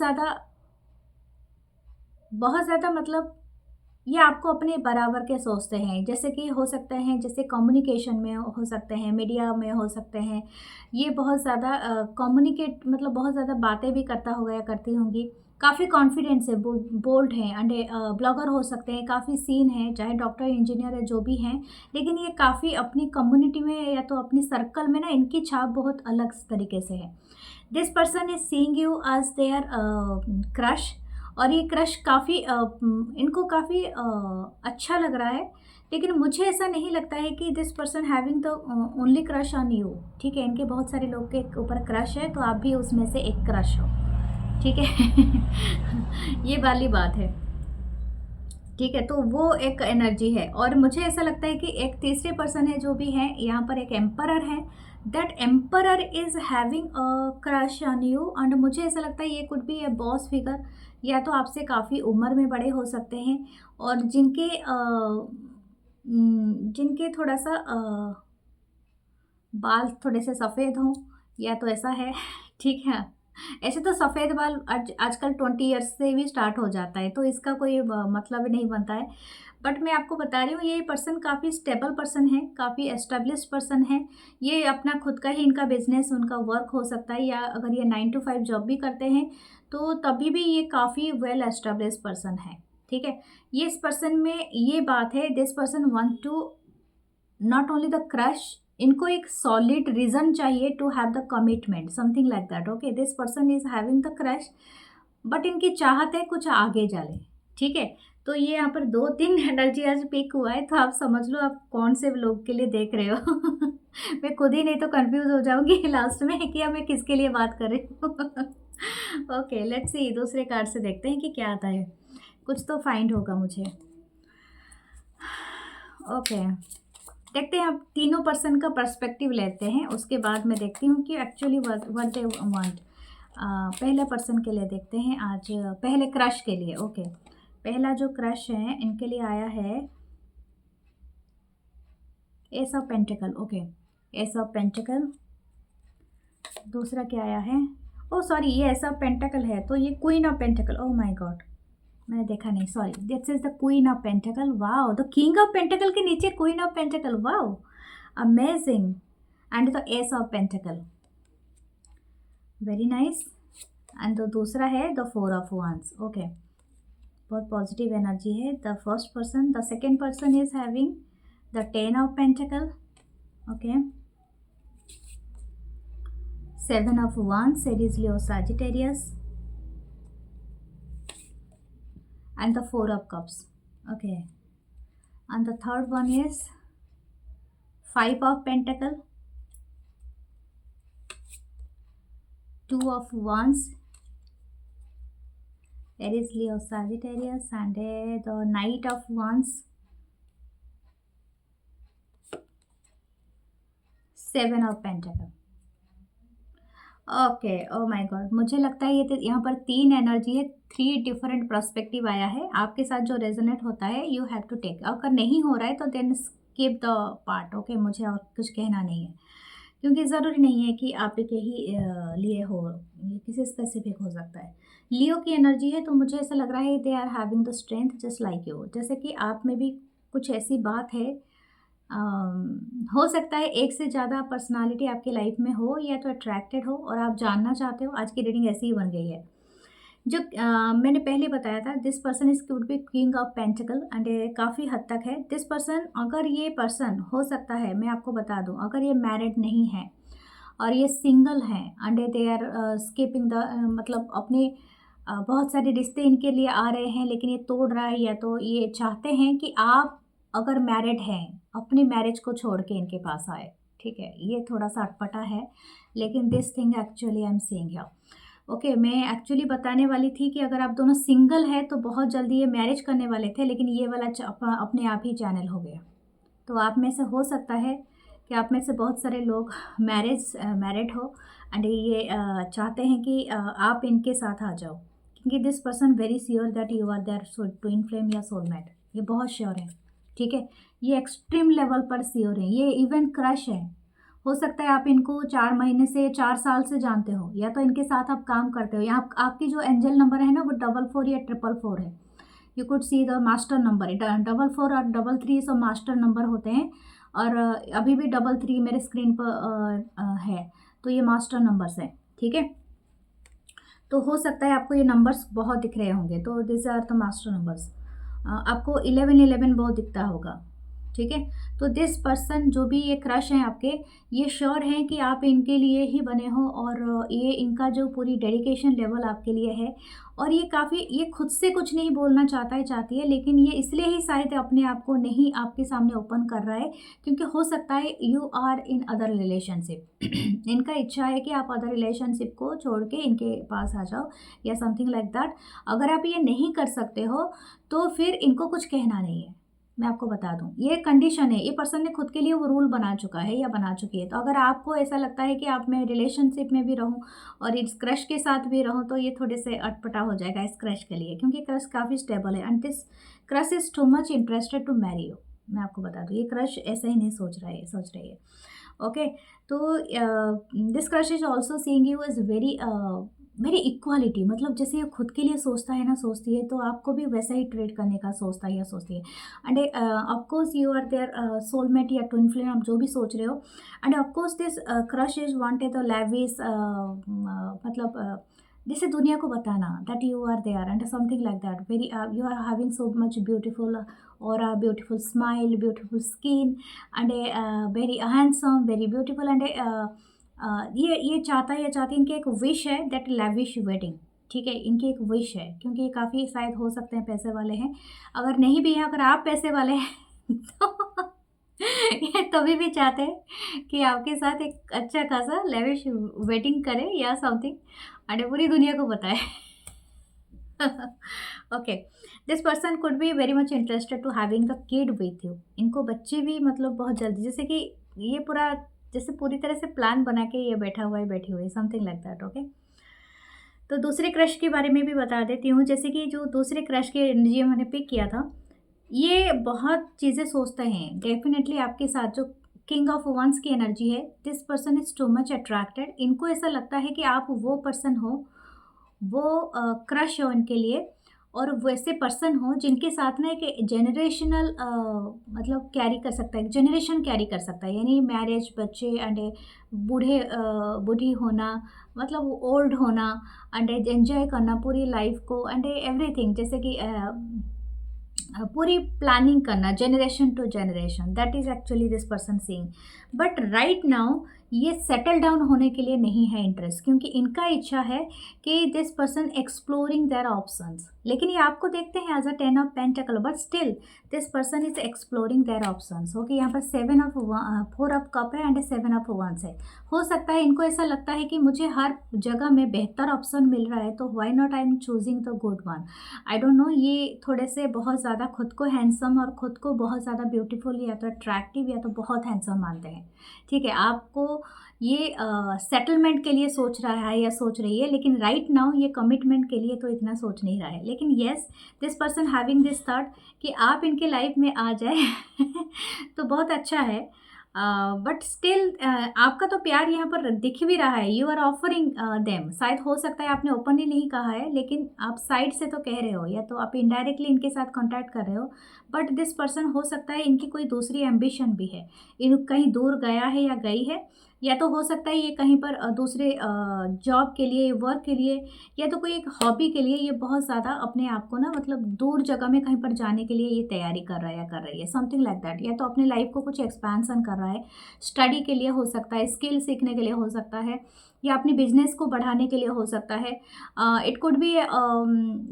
ज़्यादा मतलब ये आपको अपने बराबर के सोचते हैं। जैसे कि हो सकते हैं, जैसे कम्युनिकेशन में हो सकते हैं, मीडिया में हो सकते हैं, ये बहुत ज़्यादा कम्युनिकेट, मतलब बहुत ज़्यादा बातें भी करता होगा या करती होंगी, काफ़ी कॉन्फिडेंस है, बोल्ड हैं, एंड ब्लॉगर हो सकते हैं, काफ़ी सीन है, चाहे डॉक्टर इंजीनियर है, जो भी हैं, लेकिन ये काफ़ी अपनी कम्युनिटी में या तो अपनी सर्कल में ना इनकी छाप बहुत अलग तरीके से है। This person is seeing you as their crush, और ये क्रश काफ़ी इनको काफ़ी अच्छा लग रहा है, लेकिन मुझे ऐसा नहीं लगता है कि this person having the only crush on you, ठीक है। इनके बहुत सारे लोग के ऊपर क्रश है, तो आप भी उसमें से एक क्रश हो, ठीक है। ये वाली बात है, ठीक है। तो वो एक एनर्जी है, और मुझे ऐसा लगता है कि एक तीसरे पर्सन है जो भी है, यहाँ पर एक एम्परर है, that emperor is having a crush on you, and मुझे ऐसा लगता है ये could be A boss figure, या तो आपसे काफ़ी उम्र में बड़े हो सकते हैं, और जिनके थोड़ा सा बाल थोड़े से सफ़ेद हों, या तो ऐसा है, ठीक है। ऐसे तो सफ़ेद बाल आजकल 20 ईयर्स से भी स्टार्ट हो जाता है, तो इसका कोई मतलब नहीं बनता है। बट मैं आपको बता रही हूँ, ये पर्सन काफ़ी स्टेबल पर्सन है, काफ़ी एस्टेब्लिश्ड पर्सन है। ये अपना खुद का ही इनका बिजनेस, उनका वर्क हो सकता है, या अगर ये 9 to 5 जॉब भी करते हैं तो तभी भी ये काफ़ी वेल एस्टेब्लिश्ड पर्सन है। ठीक है, ये इस पर्सन में ये बात है, this person want to not only the crush, इनको एक सॉलिड रीज़न चाहिए to have the commitment, something like that. Okay, this person is having the crush, but इनकी चाहत है कुछ आगे चले। ठीक है, तो ये यहाँ पर 2-3 एनर्जी आज पिक हुआ है, तो आप समझ लो आप कौन से लोग के लिए देख रहे हो। मैं खुद ही नहीं तो कंफ्यूज हो जाऊंगी लास्ट में कि अब मैं किसके लिए बात कर रही हूँ। ओके, लेट्स सी, दूसरे कार्ड से देखते हैं कि क्या आता है। कुछ तो फाइंड होगा मुझे। ओके, देखते हैं, अब तीनों पर्सन का पर्सपेक्टिव लेते हैं, उसके बाद मैं देखती हूँ कि एक्चुअली व्हाट दे वांट। पहले पर्सन के लिए देखते हैं आज, पहले क्रश के लिए। ओके, पहला जो क्रश है इनके लिए आया है S of pentacle. Okay, S of pentacle. दूसरा क्या आया है? ओ सॉरी, ये एस ऑफ पेंटिकल है, तो ये queen of pentacle. Oh my God, मैंने देखा नहीं, sorry. This is the queen of pentacle. Wow, the king of pentacle के नीचे queen of pentacle. Wow, amazing. And the S of pentacle, very nice. And तो दूसरा है the 4 of wands। Okay, बहुत positive energy है। The first person, the second person is having the 10 of pentacle. Okay, 7 of wands, Aries, Leo, Sagittarius, and the 4 of cups. Okay, and the third one is 5 of pentacle, 2 of wands, Aries, Leo, Sagittarius, and the knight of wands, 7 of pentacle। Okay, O my God, मुझे लगता है ये यहाँ पर 3 energy है, 3 different perspective आया है। आपके साथ जो रेजोनेट होता है यू हैव टू टेक, अगर नहीं हो रहा है तो then skip the part. Okay, मुझे और कुछ कहना नहीं है, क्योंकि ज़रूरी नहीं है कि आप के ही लिए हो, ये किसी स्पेसिफिक हो सकता है। लियो की एनर्जी है, तो मुझे ऐसा लग रहा है they are having the strength just like you, जैसे कि आप में भी कुछ ऐसी बात है। हो सकता है एक से ज़्यादा पर्सनालिटी आपकी लाइफ में हो, या तो अट्रैक्टेड हो और आप जानना चाहते हो। आज की रीडिंग ऐसी ही बन गई है। जो मैंने पहले बताया था, this person is could be king of pentacle, and काफ़ी हद तक है दिस पर्सन। अगर ये पर्सन हो सकता है, मैं आपको बता दूं, अगर ये मैरिड नहीं है और ये सिंगल हैं, and they are skipping the, मतलब अपने बहुत सारे रिश्ते इनके लिए आ रहे हैं, लेकिन ये तोड़ रहा है, या तो ये चाहते हैं कि आप अगर मैरिड हैं अपनी मैरिज को छोड़ के इनके पास आए। ठीक है, ये थोड़ा सा अटपटा है, लेकिन this thing actually I am saying here. Okay, मैं एक्चुअली बताने वाली थी कि अगर आप दोनों सिंगल हैं तो बहुत जल्दी ये मैरिज करने वाले थे, लेकिन ये वाला अपने आप ही चैनल हो गया। तो आप में से हो सकता है कि आप में से बहुत सारे लोग मैरिड हो, एंड ये चाहते हैं कि आप इनके साथ आ जाओ, क्योंकि this person very sure that you are their twin flame या सोलमेट, ये बहुत श्योर है। ठीक है, ये एक्सट्रीम लेवल पर श्योर है, ये इवन क्रश है। हो सकता है आप इनको 4 महीने से, 4 साल से जानते हो, या तो इनके साथ आप काम करते हो। यहाँ आपकी जो एंजल नंबर है ना, वो 44 या 444 है। You could see the master number, 44 और 33 सब मास्टर नंबर होते हैं, और अभी भी 33 मेरे स्क्रीन पर है, तो ये मास्टर नंबर्स हैं। ठीक है, तो हो सकता है आपको ये नंबर्स बहुत दिख रहे होंगे, तो this are the master numbers. आपको 11-11 बहुत दिखता होगा। ठीक है, तो दिस पर्सन, जो भी ये क्रश हैं आपके, ये श्योर हैं कि आप इनके लिए ही बने हो, और ये इनका जो पूरी डेडिकेशन लेवल आपके लिए है, और ये काफ़ी, ये खुद से कुछ नहीं बोलना चाहती है, लेकिन ये इसलिए ही शायद अपने आप को नहीं आपके सामने ओपन कर रहा है, क्योंकि हो सकता है you are in other relationship. इनका इच्छा है कि आप अदर रिलेशनशिप को छोड़ के इनके पास आ जाओ, या समथिंग लाइक दैट। अगर आप ये नहीं कर सकते हो तो फिर इनको कुछ कहना नहीं है। मैं आपको बता दूं, ये कंडीशन है, ये पर्सन ने खुद के लिए वो रूल बना चुका है या बना चुकी है। तो अगर आपको ऐसा लगता है कि आप मैं रिलेशनशिप में भी रहूं और इस क्रश के साथ भी रहूं, तो ये थोड़े से अटपटा हो जाएगा इस क्रश के लिए, क्योंकि क्रश काफ़ी स्टेबल है, and this crush is too much interested to marry you. मैं आपको बता दूँ, ये क्रश ऐसा ही नहीं सोच रही है। ओके, तो this crush is also seeing you is very मेरी इक्वालिटी, मतलब जैसे ये खुद के लिए सोचता है ना, सोचती है, तो आपको भी वैसा ही ट्रीट करने का सोचता है या सोचती है। And of course you are their soulmate या ट्विन फ्लेम, आप जो भी सोच रहे हो। And of course this crush is wanted the लेविस, मतलब जैसे दुनिया को बताना that you are their and something like that, very you are having so much beautiful और beautiful smile, beautiful skin and very handsome, very beautiful and ये चाहता है या चाहती है, इनकी एक विश है दैट लेविश वेडिंग। ठीक है, इनकी एक विश है, क्योंकि ये काफ़ी शायद हो सकते हैं पैसे वाले हैं। अगर नहीं भी हैं, अगर आप पैसे वाले हैं तो ये तभी भी चाहते हैं कि आपके साथ एक अच्छा खासा लेविश वेडिंग करे या समथिंग, एंड पूरी दुनिया को बताए। Okay, this person could be very much interested to having the kid with you. इनको बच्चे भी मतलब बहुत जल्दी, जैसे कि ये पूरा जैसे पूरी तरह से प्लान बना के ये बैठा हुआ है, बैठी हुई है, समथिंग लाइक दैट। ओके, तो दूसरे क्रश के बारे में भी बता देती हूँ। जैसे कि जो दूसरे क्रश के एनर्जी मैंने पिक किया था, ये बहुत चीज़ें सोचते हैं डेफिनेटली आपके साथ। जो किंग ऑफ वंस की एनर्जी है, this person is too much attracted. इनको ऐसा लगता है कि आप वो पर्सन हो, वो क्रश हो इनके लिए, और वैसे पर्सन हो जिनके साथ ना एक जनरेशनल मतलब कैरी कर सकता है, जनरेशन कैरी कर सकता है, यानी मैरिज, बच्चे एंड बूढ़ी होना, मतलब ओल्ड होना एंड एंजॉय करना पूरी लाइफ को एंड एवरीथिंग, जैसे कि पूरी प्लानिंग करना generation to generation, that is actually this person seeing. But right now ये सेटल डाउन होने के लिए नहीं है इंटरेस्ट, क्योंकि इनका इच्छा है कि this person exploring their options. लेकिन ये आपको देखते हैं as a 10 of pentacle, but still this person is exploring their options. Okay, यहाँ पर 4 ऑफ कप है एंड 7 ऑफ वंस है। हो सकता है इनको ऐसा लगता है कि मुझे हर जगह में बेहतर ऑप्शन मिल रहा है, तो why not I am choosing the good one. I don't know, ये थोड़े से बहुत ज़्यादा खुद को हैंडसम और खुद को बहुत ज़्यादा ब्यूटीफुल या तो अट्रैक्टिव या तो बहुत हैंडसम मानते हैं। ठीक है, आपको ये सेटलमेंट के लिए सोच रहा है या सोच रही है, लेकिन राइट नाउ ये कमिटमेंट के लिए तो इतना सोच नहीं रहा है। लेकिन yes, this person having this thought कि आप इनके लाइफ में आ जाए तो बहुत अच्छा है। बट स्टिल आपका तो प्यार यहाँ पर दिख भी रहा है, यू आर ऑफरिंग देम। शायद हो सकता है आपने ओपनली नहीं कहा है, लेकिन आप साइड से तो कह रहे हो, या तो आप इनडायरेक्टली इनके साथ कॉन्टैक्ट कर रहे हो। बट दिस पर्सन हो सकता है इनकी कोई दूसरी एम्बिशन भी है, इन कहीं दूर गया है या गई है, या तो हो सकता है ये कहीं पर दूसरे जॉब के लिए, वर्क के लिए, या तो कोई एक हॉबी के लिए ये बहुत ज़्यादा अपने आप को ना, मतलब दूर जगह में कहीं पर जाने के लिए ये तैयारी कर रहा है या कर रही है, समथिंग लाइक दैट। या तो अपने लाइफ को कुछ एक्सपेंसन कर रहा है, स्टडी के लिए हो सकता है, स्किल सीखने के लिए हो सकता है, या अपनी बिजनेस को बढ़ाने के लिए हो सकता है। इट कुड बी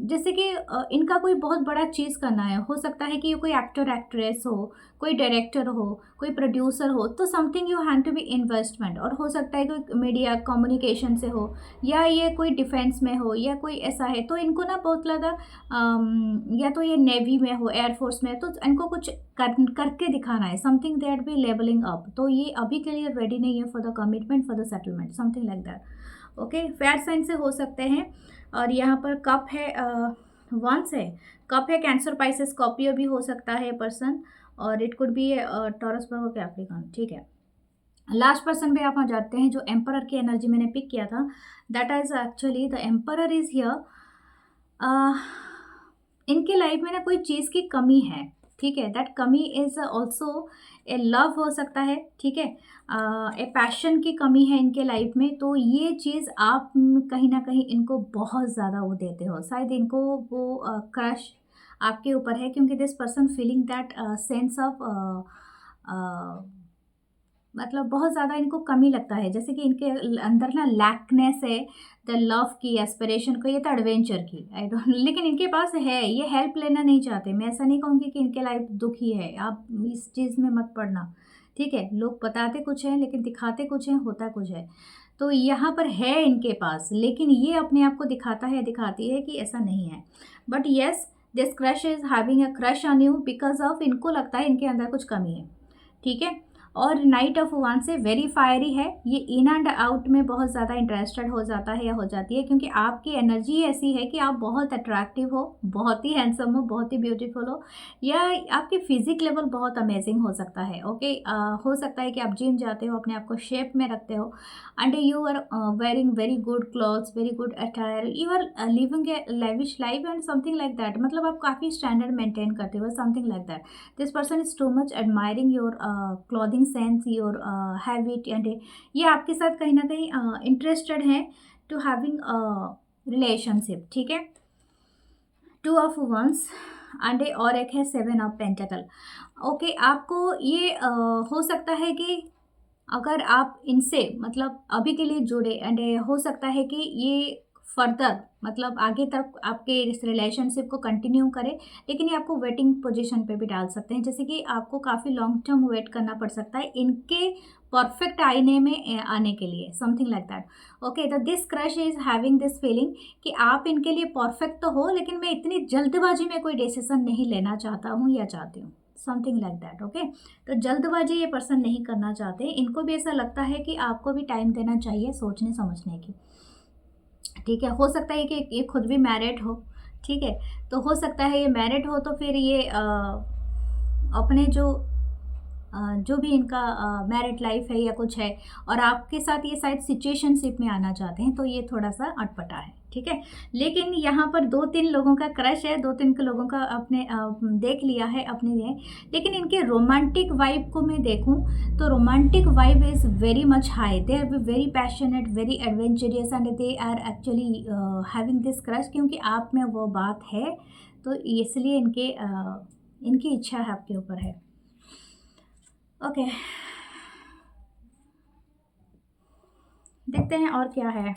जैसे कि इनका कोई बहुत बड़ा चीज़ करना है, हो सकता है कि ये कोई एक्टर एक्ट्रेस हो, कोई डायरेक्टर हो, कोई प्रोड्यूसर हो, तो something you have to be investment. और हो सकता है कोई मीडिया कम्युनिकेशन से हो, या ये कोई डिफेंस में हो, या कोई ऐसा है, तो इनको ना बहुत ज़्यादा या तो ये नेवी में हो, एयरफोर्स में, तो इनको कुछ करके दिखाना है, something that be leveling up. तो ये अभी के लिए रेडी नहीं है for the commitment, for the settlement, something like that. Okay, fire sign से हो सकते हैं। और यहाँ पर कप है, वंस है, कप है, कैंसर, पाइसेस, स्कॉर्पियो भी हो सकता है पर्सन, और it could B taurus, Virgo, Capricorn. ठीक है, लास्ट पर्सन पे आप आ जाते हैं, जो एम्परर की एनर्जी मैंने पिक किया था, that is actually the emperor is here. इनके लाइफ में ना कोई चीज़ की कमी है, ठीक है, दैट कमी इज़ ऑल्सो ए लव हो सकता है, ठीक है, ए पैशन की कमी है इनके लाइफ में। तो ये चीज़ आप कहीं ना कहीं इनको बहुत ज़्यादा वो देते हो, शायद इनको वो क्रश आपके ऊपर है, क्योंकि this person feeling that sense of मतलब बहुत ज़्यादा इनको कमी लगता है, जैसे कि इनके अंदर ना लैकनेस है द लव की, एस्पिरेशन को, ये तो एडवेंचर की, आई डोंट, लेकिन इनके पास है, ये हेल्प लेना नहीं चाहते। मैं ऐसा नहीं कहूँगी कि इनके लाइफ दुखी है, आप इस चीज़ में मत पड़ना, ठीक है। लोग बताते कुछ हैं लेकिन दिखाते कुछ हैं, होता कुछ है। तो यहाँ पर है इनके पास, लेकिन ये अपने आप को दिखाता है, दिखाती है कि ऐसा नहीं है। But yes, this crush is having a crush on you because of, इनको लगता है इनके अंदर कुछ कमी है, ठीक है। और नाइट ऑफ वन से वेरी फायरी है, ये इन एंड आउट में बहुत ज़्यादा इंटरेस्टेड हो जाता है या हो जाती है, क्योंकि आपकी एनर्जी ऐसी है कि आप बहुत अट्रैक्टिव हो, बहुत ही हैंडसम हो, बहुत ही ब्यूटीफुल हो, या आपकी फिजिक लेवल बहुत अमेजिंग हो सकता है। ओके, हो सकता है कि आप जिम जाते हो, अपने आप को शेप में रखते हो, and you are wearing very good clothes, very good attire, you are living a lavish life and something like that, मतलब आप काफ़ी स्टैंडर्ड मेंटेन करते हो, something like that. This person is too much admiring your clothing sense, your habit, and ये आपके साथ कहीं ना कहीं इंटरेस्टेड है टू हैविंग रिलेशनशिप। ठीक है, 2 ऑफ वंस एंड और एक है 7 ऑफ पेंटिकल। ओके, आपको ये हो सकता है कि अगर आप इनसे मतलब अभी के लिए जुड़े, एंड हो सकता है कि ये फर्दर मतलब आगे तक आपके इस रिलेशनशिप को कंटिन्यू करें, लेकिन ये आपको वेटिंग पोजीशन पे भी डाल सकते हैं, जैसे कि आपको काफ़ी लॉन्ग टर्म वेट करना पड़ सकता है इनके परफेक्ट आईने में आने के लिए, समथिंग लाइक दैट। ओके, तो this crush is having this feeling कि आप इनके लिए परफेक्ट तो हो, लेकिन मैं इतनी जल्दबाजी में कोई डिसीजन नहीं लेना चाहता हूँ या चाहती हूँ, समथिंग लाइक दैट। ओके, तो जल्दबाजी ये पर्सन नहीं करना चाहते, इनको भी ऐसा लगता है कि आपको भी टाइम देना चाहिए सोचने समझने की। ठीक है, हो सकता है कि ये खुद भी मैरिड हो। ठीक है, तो हो सकता है ये मैरिड हो, तो फिर ये अपने जो भी इनका मैरिड लाइफ है या कुछ है, और आपके साथ ये शायद सिचुएशनशिप में आना चाहते हैं, तो ये थोड़ा सा अटपटा है। ठीक है, लेकिन यहाँ पर 2-3 लोगों का क्रश है, 2-3 के लोगों का अपने देख लिया है अपने लिए, लेकिन इनके रोमांटिक वाइब को मैं देखूँ तो romantic vibe is very much high, they are very passionate, very adventurous, and they are actually having this crush, क्योंकि आप में वो बात है, तो इसलिए इनकी इच्छा है आपके ऊपर है। ओके, देखते हैं और क्या है।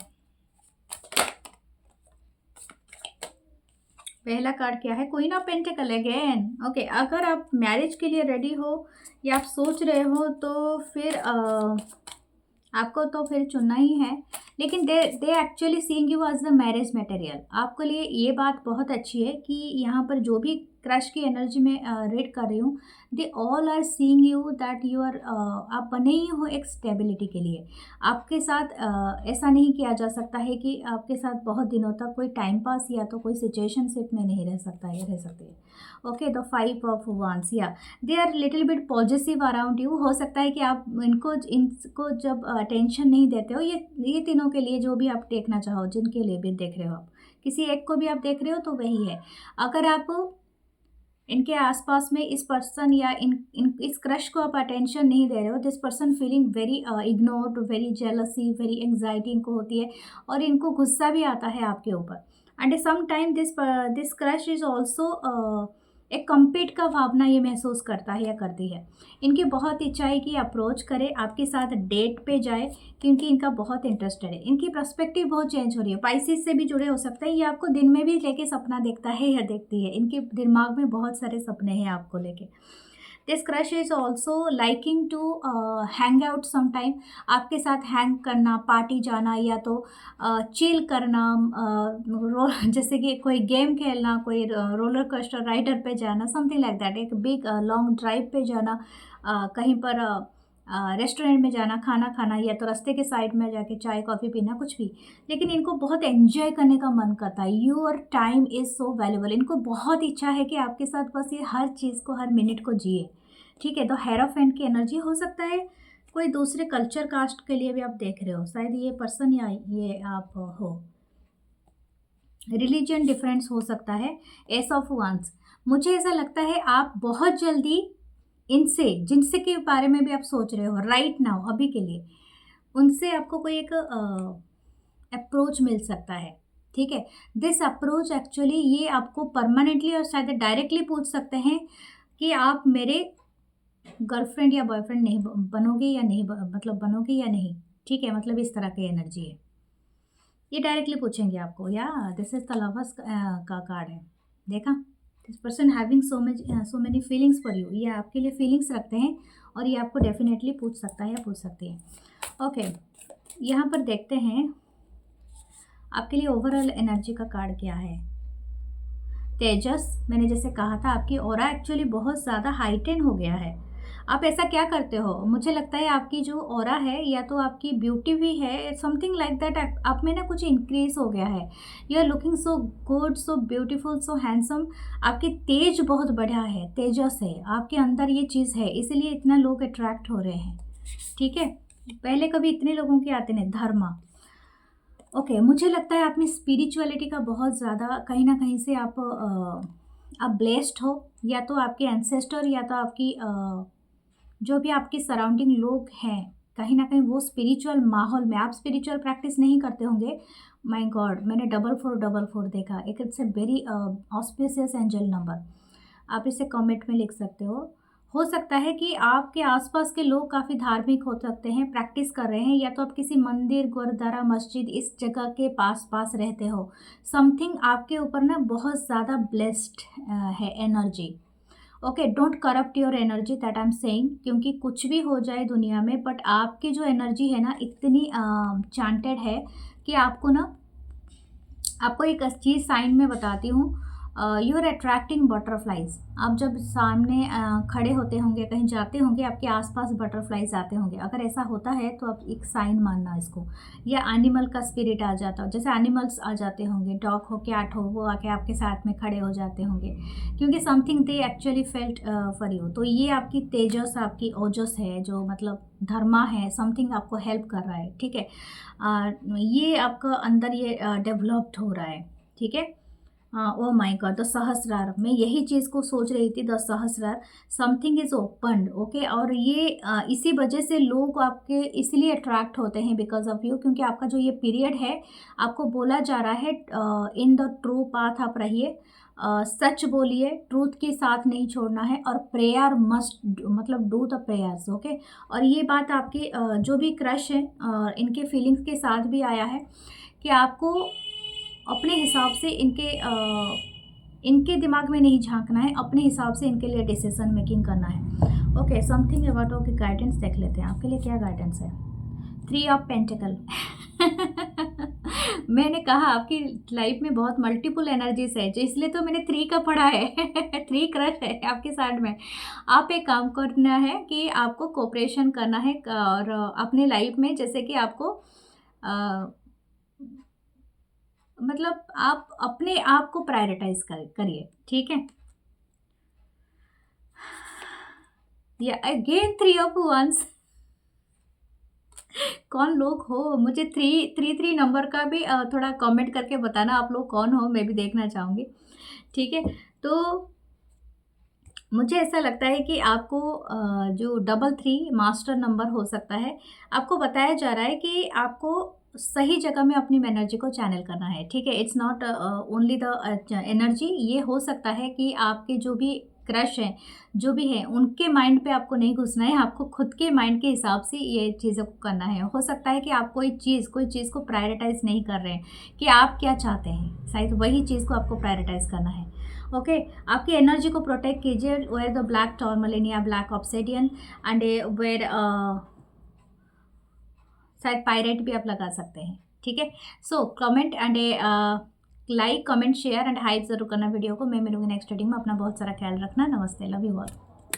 पहला कार्ड क्या है, queen of pentacle again. Okay, अगर आप मैरिज के लिए रेडी हो या आप सोच रहे हो, तो फिर आपको तो फिर चुनना ही है, लेकिन they actually seeing you as the marriage material. आपके लिए ये बात बहुत अच्छी है कि यहाँ पर जो भी क्रश की एनर्जी में रीड कर रही हूँ, they all are seeing you that you are, आप बने ही हो एक स्टेबिलिटी के लिए। आपके साथ ऐसा नहीं किया जा सकता है कि आपके साथ बहुत दिनों तक कोई टाइम पास या तो कोई सिचुएशनशिप में नहीं रह सकता है, रह सकती है। ओके, द 5 ऑफ वंस, या they are little bit positive around you. हो सकता है कि आप इनको जब अटेंशन नहीं देते हो, ये तीनों के लिए जो भी आप देखना चाहो, जिनके लिए भी देख रहे हो, आप किसी एक को भी आप देख रहे हो, तो वही है। अगर आप इनके आसपास में इस पर्सन या इस क्रश को आप अटेंशन नहीं दे रहे हो, this person feeling very ignored, very jealousy, very anxiety इनको होती है, और इनको गुस्सा भी आता है आपके ऊपर। And some time this crush is also एक कम्पीट का भावना ये महसूस करता है या करती है। इनकी बहुत इच्छा है कि अप्रोच करे, आपके साथ डेट पे जाए, क्योंकि इनका बहुत इंटरेस्टेड है। इनकी पर्सपेक्टिव बहुत चेंज हो रही है, पाइसिस से भी जुड़े हो सकते हैं, ये आपको दिन में भी लेके सपना देखता है या देखती है, इनके दिमाग में बहुत सारे सपने हैं आपको लेके। This crush is also liking to hang out sometime, आपके साथ हैंग करना, पार्टी जाना, या तो चिल करना, जैसे कि कोई गेम खेलना, कोई रोलर कोस्टर राइडर पे जाना, समथिंग लाइक दैट, एक बिग लॉन्ग ड्राइव पे जाना, कहीं पर रेस्टोरेंट में जाना, खाना खाना, या तो रास्ते के साइड में जाके चाय कॉफ़ी पीना, कुछ भी। लेकिन इनको बहुत एंजॉय करने का मन करता है, your time is so valuable. इनको बहुत इच्छा है कि आपके साथ बस ये हर चीज़ को, हर मिनट को जिए। ठीक है, तो हेरोफेंट की एनर्जी हो सकता है, कोई दूसरे कल्चर कास्ट के लिए भी आप देख रहे हो, शायद ये पर्सन या ये आप हो। रिलीजन डिफरेंस हो सकता है। एस ऑफ वंस, मुझे ऐसा लगता है आप बहुत जल्दी इनसे, जिनसे के बारे में भी आप सोच रहे हो राइट नाउ, अभी के लिए, उनसे आपको कोई एक अप्रोच मिल सकता है। ठीक है, दिस अप्रोच एक्चुअली ये आपको परमानेंटली और शायद डायरेक्टली पूछ सकते हैं कि आप मेरे गर्लफ्रेंड या बॉयफ्रेंड नहीं बनोगे या नहीं, मतलब बनोगे या नहीं। ठीक है, मतलब इस तरह की एनर्जी है, ये डायरेक्टली पूछेंगे आपको। या दिस इज द लवर्स का कार्ड है, देखा। This person having so many feelings for you, ये आपके लिए फीलिंग्स रखते हैं, और ये आपको डेफिनेटली पूछ सकता है या पूछ सकती है। ओके, यहाँ पर देखते हैं आपके लिए ओवरऑल एनर्जी का कार्ड क्या है। तेजस, मैंने जैसे कहा था आपकी ऑरा एक्चुअली बहुत ज़्यादा हाइटेन हो गया है, आप ऐसा क्या करते हो, मुझे लगता है आपकी जो ऑरा है या तो आपकी ब्यूटी भी है, समथिंग लाइक दैट, आप में ना कुछ इंक्रीज हो गया है। You are looking so good, so beautiful, so handsome. आपकी तेज बहुत बढ़ा है, तेजस है आपके अंदर, ये चीज़ है, इसीलिए इतना लोग अट्रैक्ट हो रहे हैं। ठीक है, पहले कभी इतने लोगों के आते नहीं। धर्मा, ओके, मुझे लगता है आप में स्पिरिचुअलिटी का बहुत ज़्यादा कहीं ना कहीं से आप ब्लेस्ड हो, या तो आपके एंसेस्टर या तो आपकी जो भी आपकी सराउंडिंग लोग हैं, कहीं ना कहीं वो स्पिरिचुअल माहौल में, आप स्पिरिचुअल प्रैक्टिस नहीं करते होंगे। माय गॉड, मैंने 4444 देखा, एक it's a very auspicious angel number. आप इसे कमेंट में लिख सकते हो सकता है कि आपके आसपास के लोग काफ़ी धार्मिक हो सकते हैं, प्रैक्टिस कर रहे हैं, या तो आप किसी मंदिर, गुरुद्वारा, मस्जिद इस जगह के पास पास रहते हो। समथिंग आपके ऊपर ना बहुत ज़्यादा ब्लेस्ड है energy. Okay, don't corrupt your energy, that I am saying, क्योंकि कुछ भी हो जाए दुनिया में, बट आपकी जो एनर्जी है ना इतनी चांटेड है कि आपको एक चीज़ साइन में बताती हूँ। You are attracting butterflies. आप जब सामने खड़े होते होंगे, कहीं जाते होंगे, आपके आसपास बटरफ्लाइज आते होंगे। अगर ऐसा होता है तो आप एक साइन मानना इसको, या एनिमल का स्पिरिट आ जाता हो, जैसे एनिमल्स आ जाते होंगे, डॉग हो, कैट हो, वो आके आपके साथ में खड़े हो जाते होंगे, क्योंकि something they actually felt for you. तो ये आपकी तेजस, आपकी ओजस है, जो मतलब धर्मा है, समथिंग आपको हेल्प कर रहा है। ठीक है, ये आपका अंदर ये डेवलप्ड हो रहा है। ठीक है, ओ माय गॉड, द सहस्रार, मैं यही चीज़ को सोच रही थी, द सहस्रार, समथिंग इज ओपन्ड। ओके, और ये इसी वजह से लोग आपके इसलिए अट्रैक्ट होते हैं बिकॉज ऑफ यू, क्योंकि आपका जो ये पीरियड है, आपको बोला जा रहा है इन द ट्रू पाथ आप रहिए, सच बोलिए, ट्रूथ के साथ नहीं छोड़ना है, और प्रेयर मस्ट, मतलब डू द प्रेयर्स। ओके, और ये बात आपके जो भी क्रश है इनके फीलिंग्स के साथ भी आया है कि आपको अपने हिसाब से इनके दिमाग में नहीं झांकना है, अपने हिसाब से इनके लिए डिसीजन मेकिंग करना है। Okay, something about, okay, guidance देख लेते हैं आपके लिए क्या गाइडेंस है। 3 ऑफ पेंटिकल मैंने कहा आपकी लाइफ में बहुत मल्टीपल एनर्जीज है, इसलिए तो मैंने 3 का पढ़ा है 3 क्रश है आपके साथ में। आप एक काम करना है कि आपको कोऑपरेशन करना है, और अपने लाइफ में जैसे कि आपको मतलब आप अपने आप को प्रायोरिटाइज करिए। ठीक है, या अगेन 3 ऑफ वंस कौन लोग हो, मुझे 3 नंबर का भी थोड़ा कमेंट करके बताना आप लोग कौन हो, मैं भी देखना चाहूँगी। ठीक है, तो मुझे ऐसा लगता है कि आपको जो 33 मास्टर नंबर हो सकता है, आपको बताया जा रहा है कि आपको सही जगह में अपनी एनर्जी को चैनल करना है। ठीक है, it's not only the energy, ये हो सकता है कि आपके जो भी क्रश हैं, जो भी हैं, उनके माइंड पे आपको नहीं घुसना है, आपको खुद के माइंड के हिसाब से ये चीज़ों को करना है। हो सकता है कि आप कोई चीज़ को प्रायोरिटाइज़ नहीं कर रहे हैं कि आप क्या चाहते हैं, शायद वही चीज़ को आपको प्रायोरिटाइज़ करना है। ओके, आपकी एनर्जी को प्रोटेक्ट कीजिए। वेयर द ब्लैक टॉर्मलिन या ब्लैक ऑब्सिडियन, एंड वेयर शायद पायरेट भी आप लगा सकते हैं। ठीक है, so comment and like, comment, share and hype ज़रूर करना वीडियो को। मैं मिलूंगी नेक्स्ट रीडिंग में। अपना बहुत सारा ख्याल रखना। नमस्ते, लव यू ऑल।